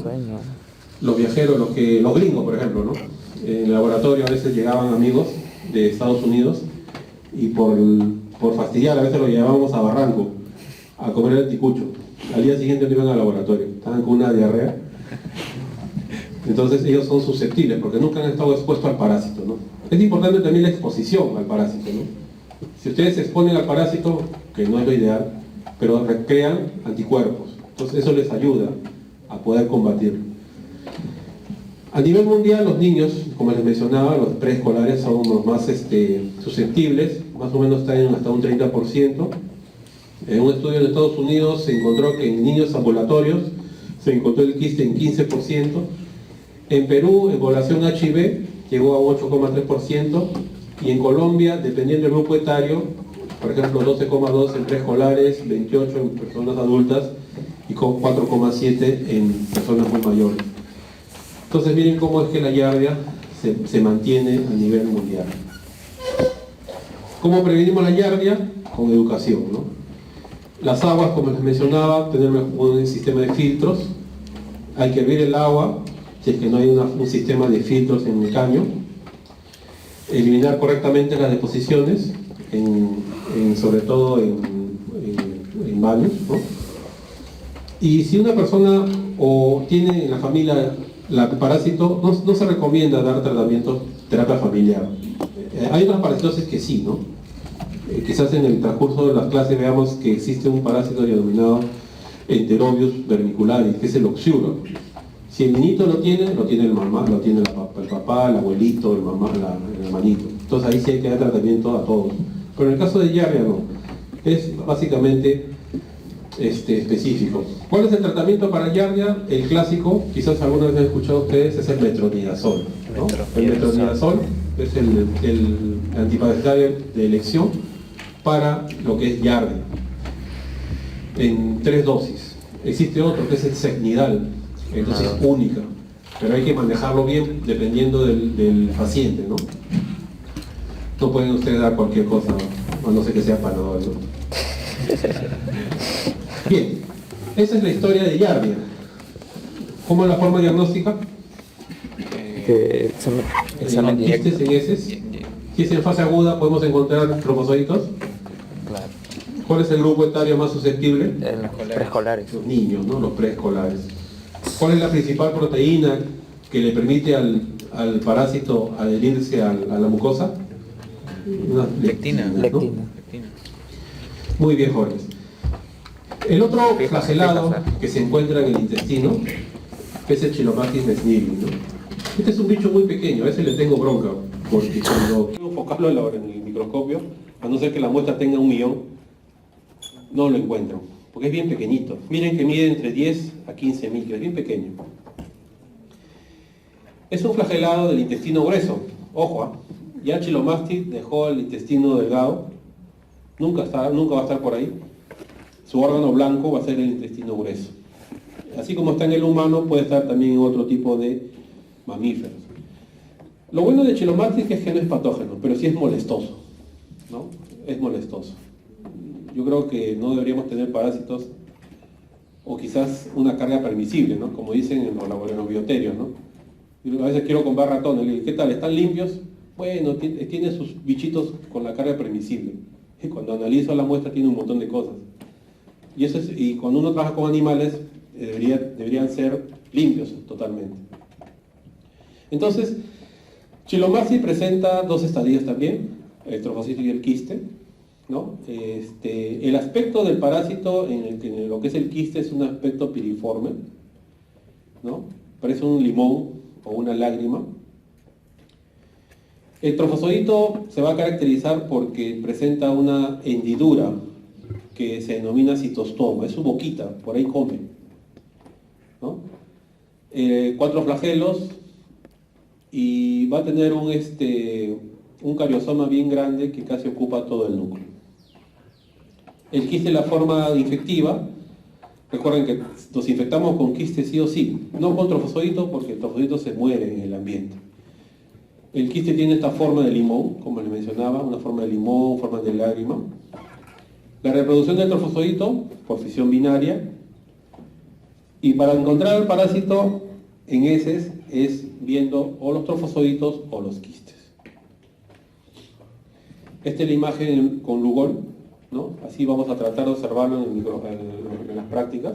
Los viajeros, los gringos, por ejemplo, ¿no? En el laboratorio a veces llegaban amigos de Estados Unidos y por fastidiar a veces los llevábamos a Barranco a comer el anticucho. Al día siguiente no iban al laboratorio, estaban con una diarrea. Entonces ellos son susceptibles porque nunca han estado expuestos al parásito, ¿no? Es importante también la exposición al parásito, ¿no? Si ustedes se exponen al parásito, que no es lo ideal, pero recrean anticuerpos, entonces eso les ayuda a poder combatirlo. A nivel mundial, los niños, como les mencionaba, los preescolares son los más susceptibles, más o menos están hasta un 30%. En un estudio en Estados Unidos se encontró que en niños ambulatorios se encontró el quiste en 15%. En Perú, en población HIV, llegó a 8,3%. Y en Colombia, dependiendo del grupo etario, por ejemplo, 12,2 en preescolares, 28 en personas adultas y 4,7 en personas muy mayores. Entonces miren cómo es que la Giardia se mantiene a nivel mundial. ¿Cómo prevenimos la Giardia? Con educación, ¿no? Las aguas, como les mencionaba, tener un sistema de filtros. Hay que hervir el agua si es que no hay un sistema de filtros en el caño, eliminar correctamente las deposiciones, sobre todo en baños, ¿no? Y si una persona o tiene en la familia el parásito, no se recomienda dar terapia familiar. Hay otras parasitosis que sí, ¿no? Quizás en el transcurso de las clases veamos que existe un parásito denominado Enterobius vermicularis, que es el oxiuro. Si el niñito lo tiene el mamá, lo tiene el papá, el abuelito, el mamá, el hermanito. Entonces ahí sí hay que dar tratamiento a todos. Pero en el caso de Giardia no. Es básicamente específico. ¿Cuál es el tratamiento para Giardia? El clásico, quizás alguna vez han escuchado ustedes, es el metronidazol, ¿no? El metronidazol es el antiparasitario de elección para lo que es Giardia, en 3 dosis. Existe otro que es el Secnidal, entonces es única, pero hay que manejarlo bien dependiendo del paciente, ¿no? No pueden ustedes dar cualquier cosa, a no ser que sea Panadol, ¿no? Bien, esa es la historia de Giardia. ¿Cómo es la forma diagnóstica? Examen directo. Quistes en heces. Si es en fase aguda, podemos encontrar trofozoitos. Claro. ¿Cuál es el grupo etario más susceptible? En los preescolares. Los niños, ¿no? Los preescolares. ¿Cuál es la principal proteína que le permite al parásito adherirse a la mucosa? Lectina. ¿no? Lectina. Muy bien, jóvenes. El otro flagelado que se encuentra en el intestino es el Chilomactis mesnili, ¿no? Este es un bicho muy pequeño, a ese le tengo bronca, porque cuando quiero enfocarlo en el microscopio, a no ser que la muestra tenga 1 millón, no lo encuentro, porque es bien pequeñito. Miren que mide entre 10 a 15 micras, es bien pequeño. Es un flagelado del intestino grueso, ojo, ya Chilomactis dejó el intestino delgado, nunca va a estar por ahí. Su órgano blanco va a ser el intestino grueso. Así como está en el humano, puede estar también en otro tipo de mamíferos. Lo bueno de Chilomactis es que no es patógeno, pero sí es molestoso, ¿no? Es molestoso. Yo creo que no deberíamos tener parásitos, o quizás una carga permisible, ¿no? Como dicen en los bioterios, ¿no? Yo a veces quiero comprar ratones, le digo, ¿qué tal? ¿Están limpios? Bueno, tiene sus bichitos con la carga permisible. Y cuando analizo la muestra tiene un montón de cosas. Y cuando uno trabaja con animales, deberían ser limpios totalmente. Entonces, Chilomactis presenta 2 estadios también, el trofocito y el quiste, ¿no? El aspecto del parásito en lo que es el quiste es un aspecto piriforme, ¿no? Parece un limón o una lágrima. El trofozoito se va a caracterizar porque presenta una hendidura que se denomina citostoma, es su boquita, por ahí come, ¿no? 4 flagelos y va a tener un cariosoma bien grande que casi ocupa todo el núcleo. El quiste, la forma infectiva, recuerden que nos infectamos con quiste sí o sí, no con trofozoito porque el trofozoito se muere en el ambiente. El quiste tiene esta forma de limón, como les mencionaba, una forma de limón, forma de lágrima. La reproducción del trofozoito por fisión binaria. Y para encontrar el parásito en heces es viendo o los trofozoitos o los quistes. Esta es la imagen con Lugol, ¿no? Así vamos a tratar de observarlo en las prácticas.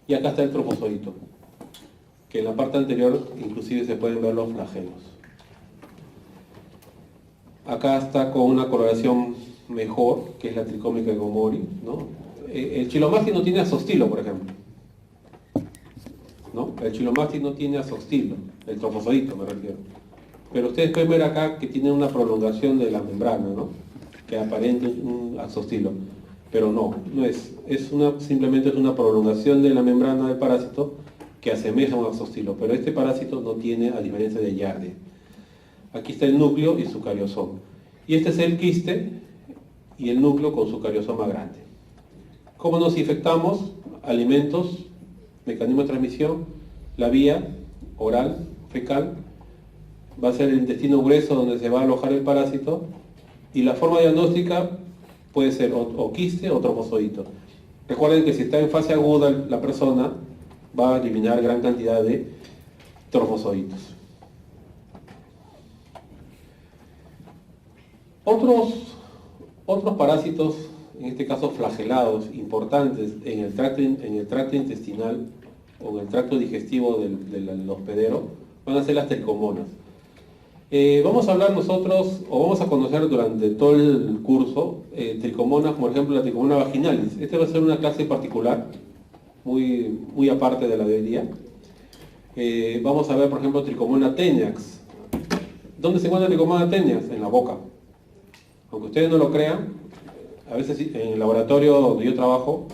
Y acá está el trofozoito, que en la parte anterior inclusive se pueden ver los flagelos. Acá está con una coloración mejor, que es la tricómica de Gomori, ¿no? El Chilomactis no tiene azoxtilo, por ejemplo, ¿no? El Chilomactis no tiene azoxtilo, el trofozoito me refiero. Pero ustedes pueden ver acá que tiene una prolongación de la membrana, ¿no? Que aparenta un azoxtilo. Pero no es. Simplemente es una prolongación de la membrana del parásito que asemeja a un azoxtilo. Pero este parásito no tiene, a diferencia de Giardia. Aquí está el núcleo y su cariosoma. Y este es el quiste y el núcleo con su cariosoma grande. ¿Cómo nos infectamos? Alimentos, mecanismo de transmisión, la vía oral, fecal, va a ser el intestino grueso donde se va a alojar el parásito, y la forma diagnóstica puede ser o quiste o trofozoito. Recuerden que si está en fase aguda la persona, va a eliminar gran cantidad de trofozoitos. Otros parásitos, en este caso flagelados, importantes en el tracto intestinal o en el tracto digestivo del hospedero, van a ser las tricomonas. Vamos a hablar nosotros, o vamos a conocer durante todo el curso, tricomonas, por ejemplo la tricomona vaginalis. Esta va a ser una clase particular, muy aparte de la de hoy día. Vamos a ver, por ejemplo, tricomona tenax. ¿Dónde se encuentra tricomona tenax? En la boca. Aunque ustedes no lo crean, a veces en el laboratorio donde yo trabajo,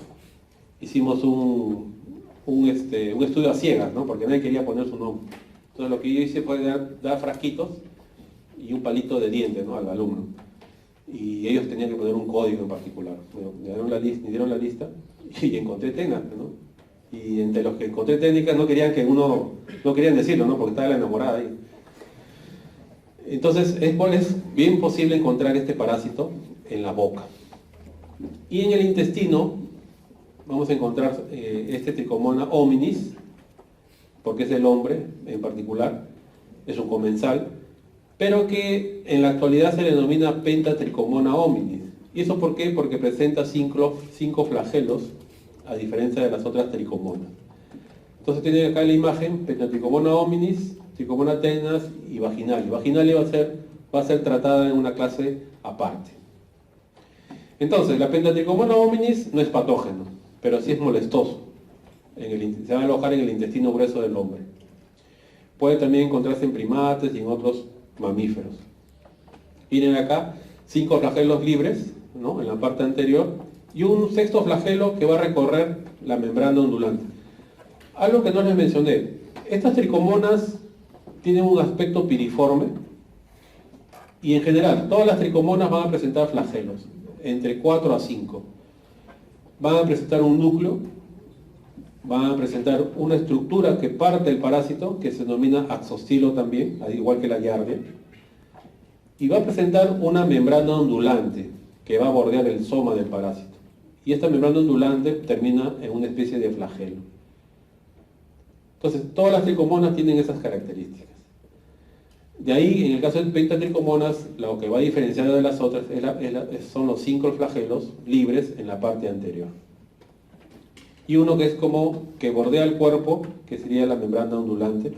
hicimos un estudio a ciegas, ¿no? Porque nadie quería poner su nombre. Entonces lo que yo hice fue dar frasquitos y un palito de diente, ¿no? Al alumno. Y ellos tenían que poner un código en particular. Me dieron la lista y encontré técnicas, ¿no? Y entre los que encontré técnicas no querían decirlo, ¿no? Porque estaba la enamorada ahí. Entonces es bien posible encontrar este parásito en la boca. Y en el intestino vamos a encontrar este Tricomona hominis, porque es del hombre en particular, es un comensal, pero que en la actualidad se le denomina Pentatricomona hominis. ¿Y eso por qué? Porque presenta 5 flagelos, a diferencia de las otras tricomonas. Entonces tienen acá en la imagen Pentatricomona hominis, Tricomona tenax y vaginalis. Vaginalis va a ser tratada en una clase aparte. Entonces, la Pentatricomona hominis no es patógeno, pero sí es molestoso. Se va a alojar en el intestino grueso del hombre. Puede también encontrarse en primates y en otros mamíferos. Miren acá, 5 flagelos libres, ¿no? En la parte anterior, y un sexto flagelo que va a recorrer la membrana ondulante. Algo que no les mencioné, estas tricomonas tienen un aspecto piriforme, y en general, todas las tricomonas van a presentar flagelos, entre 4 a 5. Van a presentar un núcleo, van a presentar una estructura que parte el parásito, que se denomina axostilo también, al igual que la Giardia, y va a presentar una membrana ondulante, que va a bordear el soma del parásito. Y esta membrana ondulante termina en una especie de flagelo. Entonces, todas las tricomonas tienen esas características. De ahí, en el caso de pentatricomonas, lo que va a diferenciar de las otras son los 5 flagelos libres en la parte anterior. Y uno que es como que bordea el cuerpo, que sería la membrana ondulante.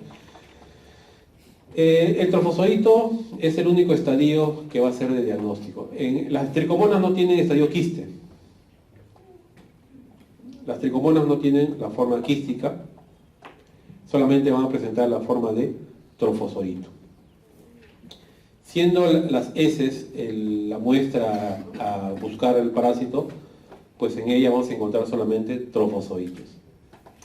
El trofozoito es el único estadio que va a ser de diagnóstico. Las tricomonas no tienen estadio quiste. Las tricomonas no tienen la forma quística, solamente van a presentar la forma de trofozoito. Siendo las heces la muestra a buscar el parásito, pues en ella vamos a encontrar solamente trofozoitos.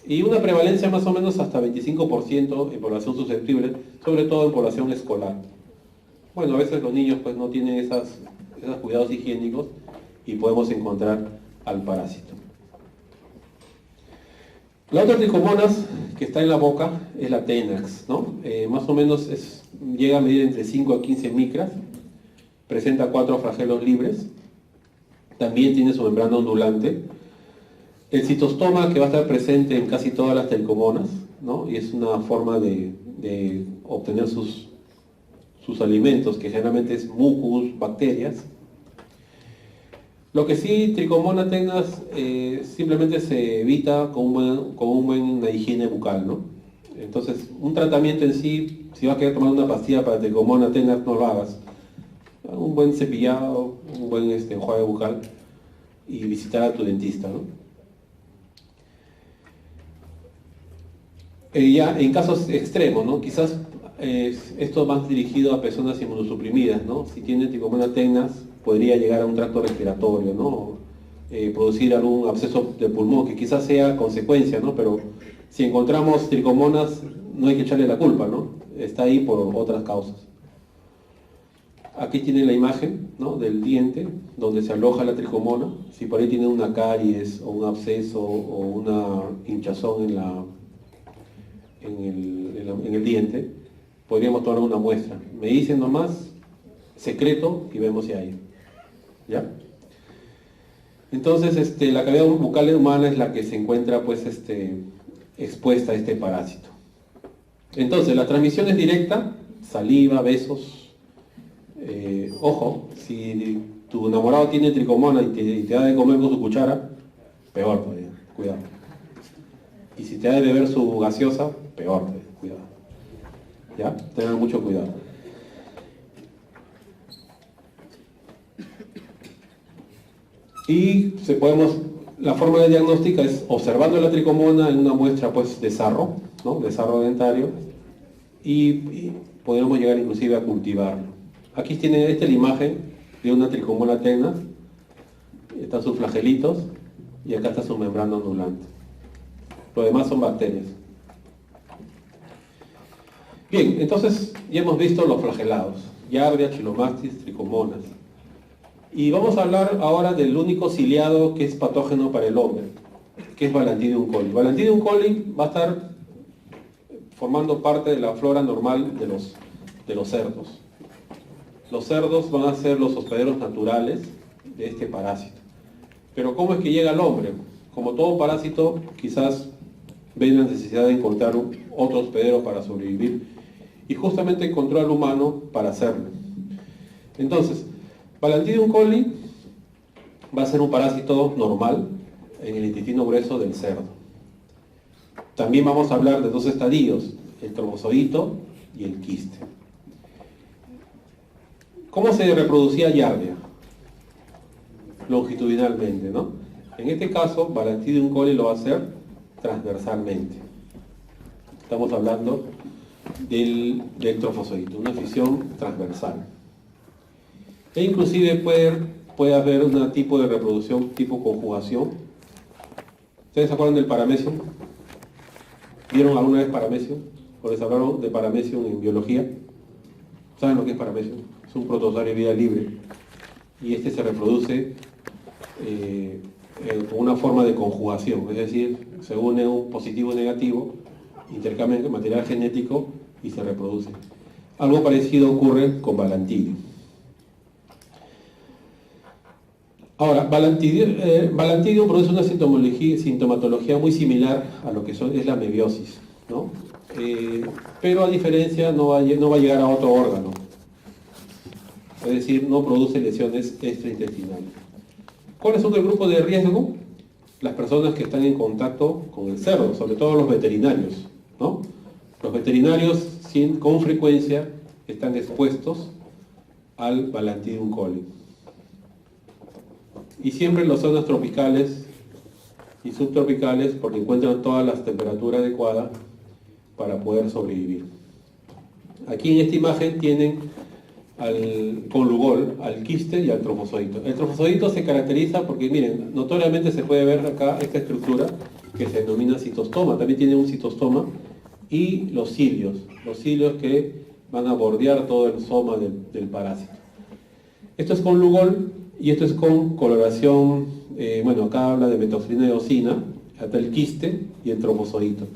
Y una prevalencia más o menos hasta 25% en población susceptible, sobre todo en población escolar. Bueno, a veces los niños pues no tienen esos cuidados higiénicos y podemos encontrar al parásito. La otra tricomonas que está en la boca es la tenax, ¿no? Más o menos llega a medir entre 5 a 15 micras, presenta 4 flagelos libres, también tiene su membrana ondulante. El citostoma que va a estar presente en casi todas las tricomonas, ¿no? Y es una forma de obtener sus alimentos, que generalmente es mucus, bacterias. Lo que sí, Tricomona tenax simplemente se evita con una higiene bucal, ¿no? Entonces, un tratamiento en sí, si vas a querer tomar una pastilla para Tricomona tenax, no lo hagas. Un buen cepillado, un buen enjuague bucal y visitar a tu dentista, ¿no? Ya en casos extremos, ¿no? Quizás esto más dirigido a personas inmunosuprimidas, ¿no? Si tienen Tricomona tenax, podría llegar a un tracto respiratorio, ¿no? Producir algún absceso de pulmón, que quizás sea consecuencia, ¿no? Pero si encontramos tricomonas, no hay que echarle la culpa, ¿no? Está ahí por otras causas. Aquí tienen la imagen, ¿no? Del diente, donde se aloja la tricomona. Si por ahí tiene una caries, o un absceso, o una hinchazón en el diente, podríamos tomar una muestra. Me dicen nomás secreto y vemos si hay. ¿Ya? Entonces, la cavidad bucal humana es la que se encuentra, pues, expuesta a este parásito. Entonces, la transmisión es directa, saliva, besos. Ojo, si tu enamorado tiene tricomona y te da de comer con su cuchara, peor todavía, cuidado. Y si te da de beber su gaseosa, peor todavía, cuidado. ¿Ya? Tengan mucho cuidado. Y la forma de diagnóstica es observando la tricomona en una muestra pues, de sarro, ¿no? De sarro dentario, y podemos llegar inclusive a cultivarlo. Aquí tienen la imagen de una tricomona tecna, están sus flagelitos, y acá está su membrana ondulante. Lo demás son bacterias. Bien, entonces ya hemos visto los flagelados, Giardia, Chilomastis, tricomonas. Y vamos a hablar ahora del único ciliado que es patógeno para el hombre, que es Balantidium coli. Balantidium coli va a estar formando parte de la flora normal de los cerdos. Los cerdos van a ser los hospederos naturales de este parásito. Pero ¿cómo es que llega al hombre? Como todo parásito, quizás ve la necesidad de encontrar otro hospedero para sobrevivir, y justamente encontró al humano para hacerlo. Entonces, Balantidium coli va a ser un parásito normal en el intestino grueso del cerdo. También vamos a hablar de dos estadios, el trofozoito y el quiste. ¿Cómo se reproducía Giardia? Longitudinalmente, ¿no? En este caso, Balantidium coli lo va a hacer transversalmente. Estamos hablando del trofozoito, una fisión transversal. E inclusive puede haber un tipo de reproducción tipo conjugación. ¿Ustedes se acuerdan del paramecium? ¿Vieron alguna vez paramecium? ¿O les hablaron de paramecium en biología? ¿Saben lo que es paramecium? Es un protozoario de vida libre. Y este se reproduce con una forma de conjugación. Es decir, se une un positivo y negativo, intercambian material genético y se reproduce. Algo parecido ocurre con Balantidium. Ahora, Balantidium produce una sintomatología muy similar a lo que es la mebiosis, ¿no? Pero a diferencia no va a llegar a otro órgano. Es decir, no produce lesiones extraintestinales. ¿Cuáles son el grupo de riesgo? Las personas que están en contacto con el cerdo, sobre todo los veterinarios, ¿no? Los veterinarios con frecuencia están expuestos al Balantidium coli. Y siempre en las zonas tropicales y subtropicales, porque encuentran todas las temperaturas adecuadas para poder sobrevivir. Aquí en esta imagen tienen con Lugol al quiste y al trofozoito. El trofozoito se caracteriza porque, miren, notoriamente se puede ver acá esta estructura que se denomina citostoma. También tiene un citostoma y los cilios que van a bordear todo el soma del parásito. Esto es con Lugol y esto es con coloración, acá habla de metoxilina y eosina, hasta el quiste y el trofozoito.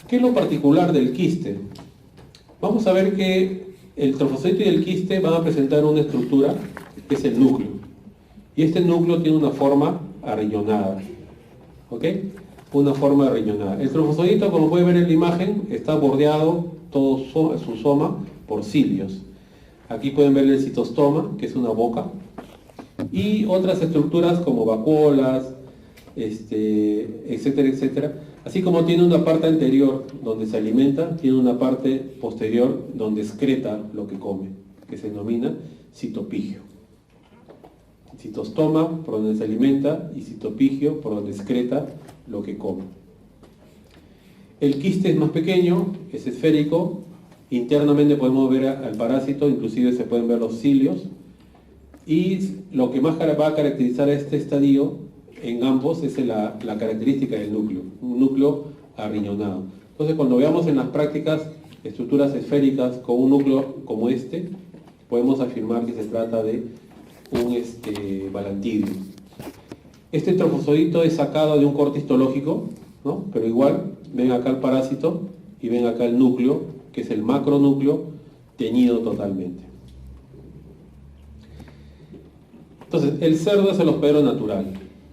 ¿Qué es lo particular del quiste? Vamos a ver que el trofozoito y el quiste van a presentar una estructura que es el núcleo. Y este núcleo tiene una forma arriñonada. ¿Ok? Una forma arriñonada. El trofozoito, como pueden ver en la imagen, está bordeado todo su soma por cilios. Aquí pueden ver el citostoma, que es una boca. Y otras estructuras como vacuolas, etcétera, etcétera. Así como tiene una parte anterior donde se alimenta, tiene una parte posterior donde excreta lo que come, que se denomina citopigio. Citostoma por donde se alimenta y citopigio por donde excreta lo que come. El quiste es más pequeño, es esférico. Internamente podemos ver al parásito, inclusive se pueden ver los cilios. Y lo que más va a caracterizar a este estadio en ambos es la característica del núcleo, un núcleo arriñonado. Entonces, cuando veamos en las prácticas estructuras esféricas con un núcleo como este, podemos afirmar que se trata de un Balantidium. Este trofozoito es sacado de un corte histológico, ¿no? Pero igual, ven acá el parásito y ven acá el núcleo, que es el macronúcleo teñido totalmente. Entonces, el cerdo es el hospedero natural.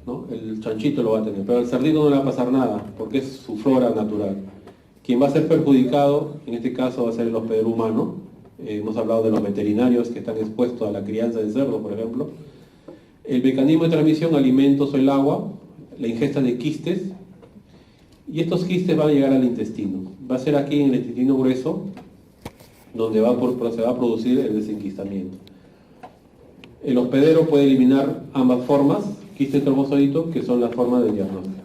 ¿no? El chanchito lo va a tener, pero al cerdito no le va a pasar nada, porque es su flora natural. Quien va a ser perjudicado, en este caso va a ser el hospedero humano. Hemos hablado de los veterinarios que están expuestos a la crianza de cerdos, por ejemplo. El mecanismo de transmisión, alimentos o el agua, la ingesta de quistes, y estos quistes van a llegar al intestino. Va a ser aquí en el intestino grueso donde se va a producir el desenquistamiento. El hospedero puede eliminar ambas formas, quiste y trombozoito, que son las formas de diagnóstico.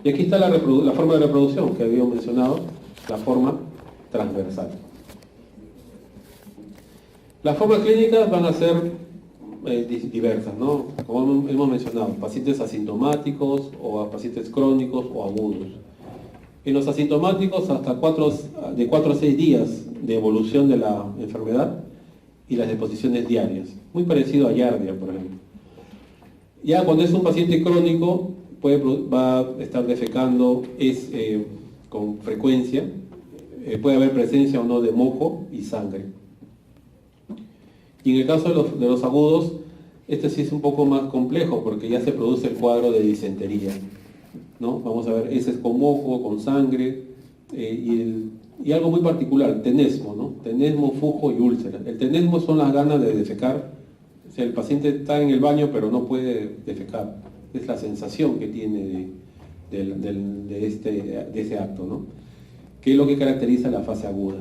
Y aquí está la forma de reproducción que habíamos mencionado, la forma transversal. Las formas clínicas van a ser diversas, ¿no? Como hemos mencionado, pacientes asintomáticos o pacientes crónicos o agudos. En los asintomáticos hasta de 4 a 6 días de evolución de la enfermedad y las deposiciones diarias, muy parecido a Yardia, por ejemplo. Ya cuando es un paciente crónico, va a estar defecando con frecuencia, puede haber presencia o no de moco y sangre. Y en el caso de los agudos, este sí es un poco más complejo porque ya se produce el cuadro de disentería, ¿no? Vamos a ver, ese es con moco, con sangre, y algo muy particular, tenesmo, ¿no? Tenesmo, fujo y úlcera. El tenesmo son las ganas de defecar. O sea, el paciente está en el baño pero no puede defecar. Es la sensación que tiene de ese acto, ¿no? Que es lo que caracteriza la fase aguda.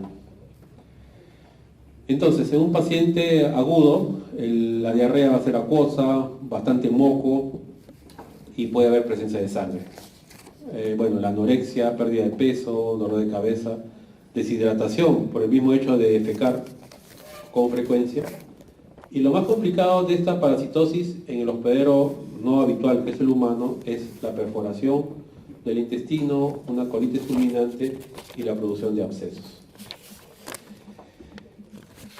Entonces, en un paciente agudo, la diarrea va a ser acuosa, bastante moco y puede haber presencia de sangre. La anorexia, pérdida de peso, dolor de cabeza, deshidratación por el mismo hecho de defecar con frecuencia. Y lo más complicado de esta parasitosis en el hospedero no habitual, que es el humano, es la perforación del intestino, una colitis fulminante y la producción de abscesos.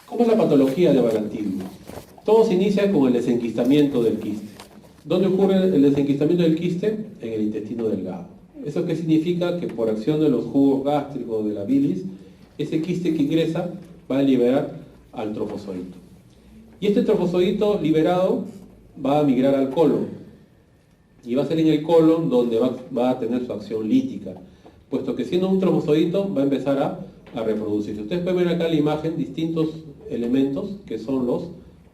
¿Cómo es la patología de Balantidium? Todo se inicia con el desenquistamiento del quiste. ¿Dónde ocurre el desenquistamiento del quiste? En el intestino delgado. ¿Eso qué significa? Que por acción de los jugos gástricos de la bilis, ese quiste que ingresa va a liberar al trofozoito. Y este trofozoito liberado va a migrar al colon. Y va a ser en el colon donde va a tener su acción lítica, puesto que siendo un trofozoito va a empezar a reproducirse. Ustedes pueden ver acá en la imagen distintos elementos que son los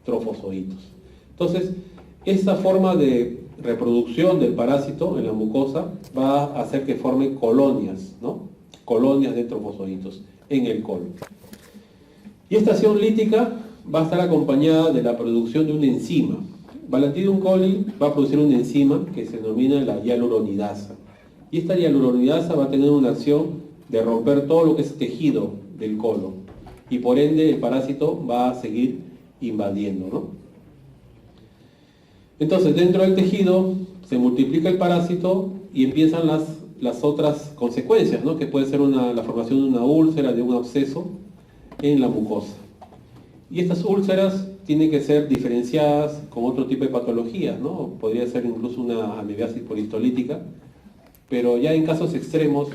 trofozoitos. Entonces, esta forma de reproducción del parásito en la mucosa va a hacer que forme colonias, ¿no? Colonias de trofozoitos en el colon. Y esta acción lítica va a estar acompañada de la producción de una enzima. Balantidium coli va a producir una enzima que se denomina la hialuronidasa. Y esta hialuronidasa va a tener una acción de romper todo lo que es tejido del colon. Y por ende el parásito va a seguir invadiendo, ¿no? Entonces dentro del tejido se multiplica el parásito y empiezan las otras consecuencias, ¿no? Que puede ser la formación de una úlcera, de un absceso en la mucosa. Y estas úlceras tienen que ser diferenciadas con otro tipo de patologías, ¿no? Podría ser incluso una amebiasis polistolítica, pero ya en casos extremos,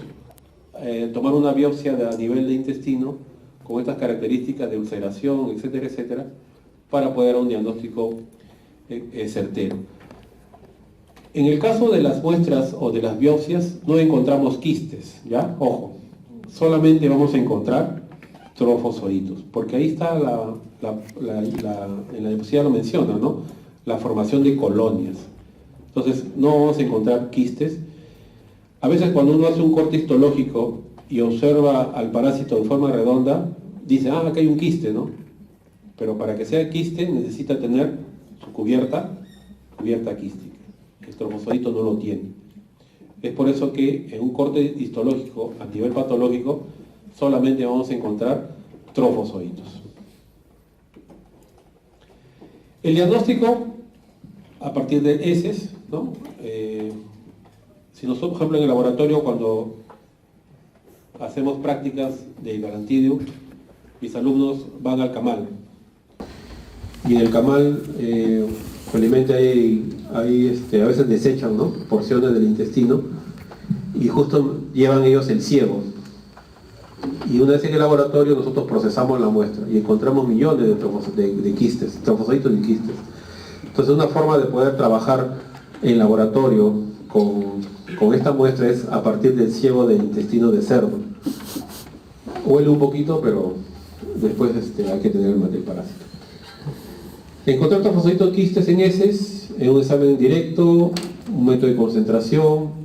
tomar una biopsia a nivel de intestino con estas características de ulceración, etcétera, etcétera, para poder dar un diagnóstico certero. En el caso de las muestras o de las biopsias no encontramos quistes, ¿ya? Ojo, solamente vamos a encontrar trofozoitos, porque ahí está en la diapositiva lo menciona, ¿no? La formación de colonias. Entonces no vamos a encontrar quistes. A veces cuando uno hace un corte histológico y observa al parásito en forma redonda, dice, acá hay un quiste, ¿no? Pero para que sea quiste necesita tener su cubierta quística. El trofozoito no lo tiene. Es por eso que en un corte histológico a nivel patológico solamente vamos a encontrar trofozoitos. El diagnóstico a partir de heces, ¿no? Si nosotros, por ejemplo, en el laboratorio, cuando hacemos prácticas de Balantidium, mis alumnos van al camal. Y en el camal, felizmente a veces desechan, ¿no? Porciones del intestino y justo llevan ellos el ciego. Y una vez en el laboratorio nosotros procesamos la muestra y encontramos millones de quistes, trofozoitos y quistes. Entonces una forma de poder trabajar en laboratorio con esta muestra es a partir del ciego del intestino de cerdo. Huele un poquito, pero después hay que tener el parásito. Encontrar trofosforitos quistes en heces, en un examen directo, un método de concentración,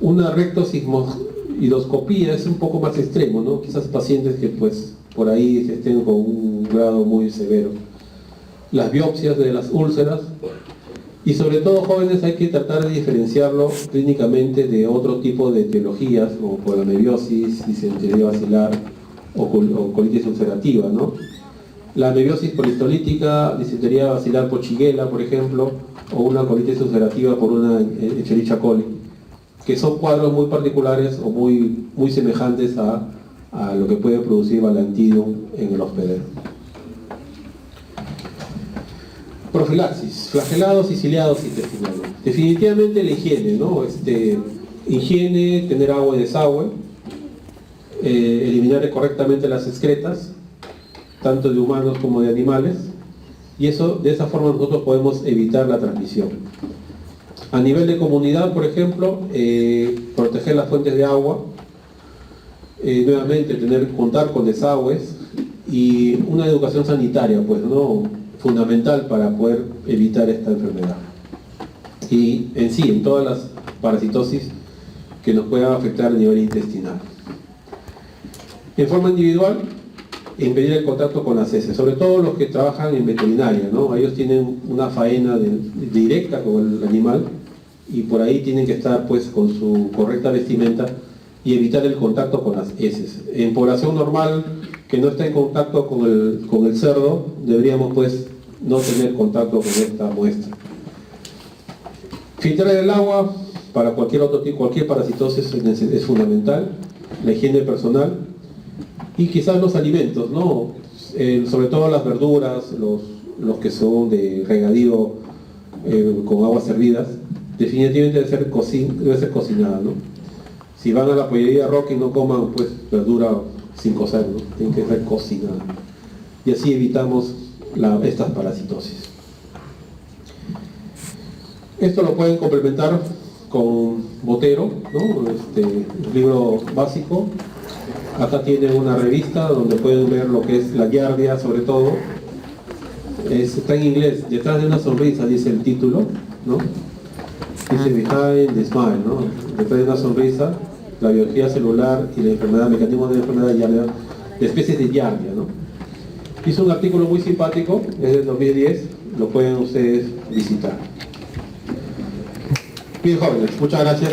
una rectosigmoidoscopía es un poco más extremo, ¿no? Quizás pacientes que pues por ahí estén con un grado muy severo. Las biopsias de las úlceras y sobre todo jóvenes hay que tratar de diferenciarlo clínicamente de otro tipo de etiologías como poliomielitis, disentería basilar o colitis ulcerativa, ¿no? La amebiosis polistolítica, disentería basilar por Shigella, por ejemplo, o una colitis ulcerativa por una Escherichia coli, que son cuadros muy particulares o muy semejantes a lo que puede producir Balantidium en el hospedero. Profilaxis, flagelados y ciliados intestinales. Definitivamente la higiene, ¿no? Higiene, tener agua y desagüe, eliminar correctamente las excretas, tanto de humanos como de animales, y de esa forma nosotros podemos evitar la transmisión. A nivel de comunidad, por ejemplo, proteger las fuentes de agua, nuevamente contar con desagües y una educación sanitaria, pues, ¿no? Fundamental para poder evitar esta enfermedad. Y en todas las parasitosis que nos puedan afectar a nivel intestinal. En forma individual, impedir el contacto con las heces, sobre todo los que trabajan en veterinaria, ¿no? Ellos tienen una faena directa con el animal y por ahí tienen que estar pues con su correcta vestimenta y evitar el contacto con las heces. En población normal que no está en contacto con el cerdo, deberíamos pues no tener contacto con esta muestra. Filtrar el agua para cualquier parasitosis es fundamental, la higiene personal y quizás los alimentos, ¿no? Sobre todo las verduras, los que son de regadío con aguas hervidas, definitivamente debe ser cocinada, ¿no? Si van a la pollería Rocky, no coman pues verdura sin cocer, ¿no? Tiene que ser cocinada. Y así evitamos estas parasitosis. Esto lo pueden complementar con Botero, ¿no? Un libro básico. Acá tienen una revista donde pueden ver lo que es la giardia, sobre todo. Está en inglés, detrás de una sonrisa dice el título, ¿no? Dice Behind the Smile, ¿no? Detrás de una sonrisa, la biología celular y la enfermedad, mecanismos de enfermedad de especies de giardia, ¿no? Hizo un artículo muy simpático, es del 2010, lo pueden ustedes visitar. Bien, jóvenes, muchas gracias.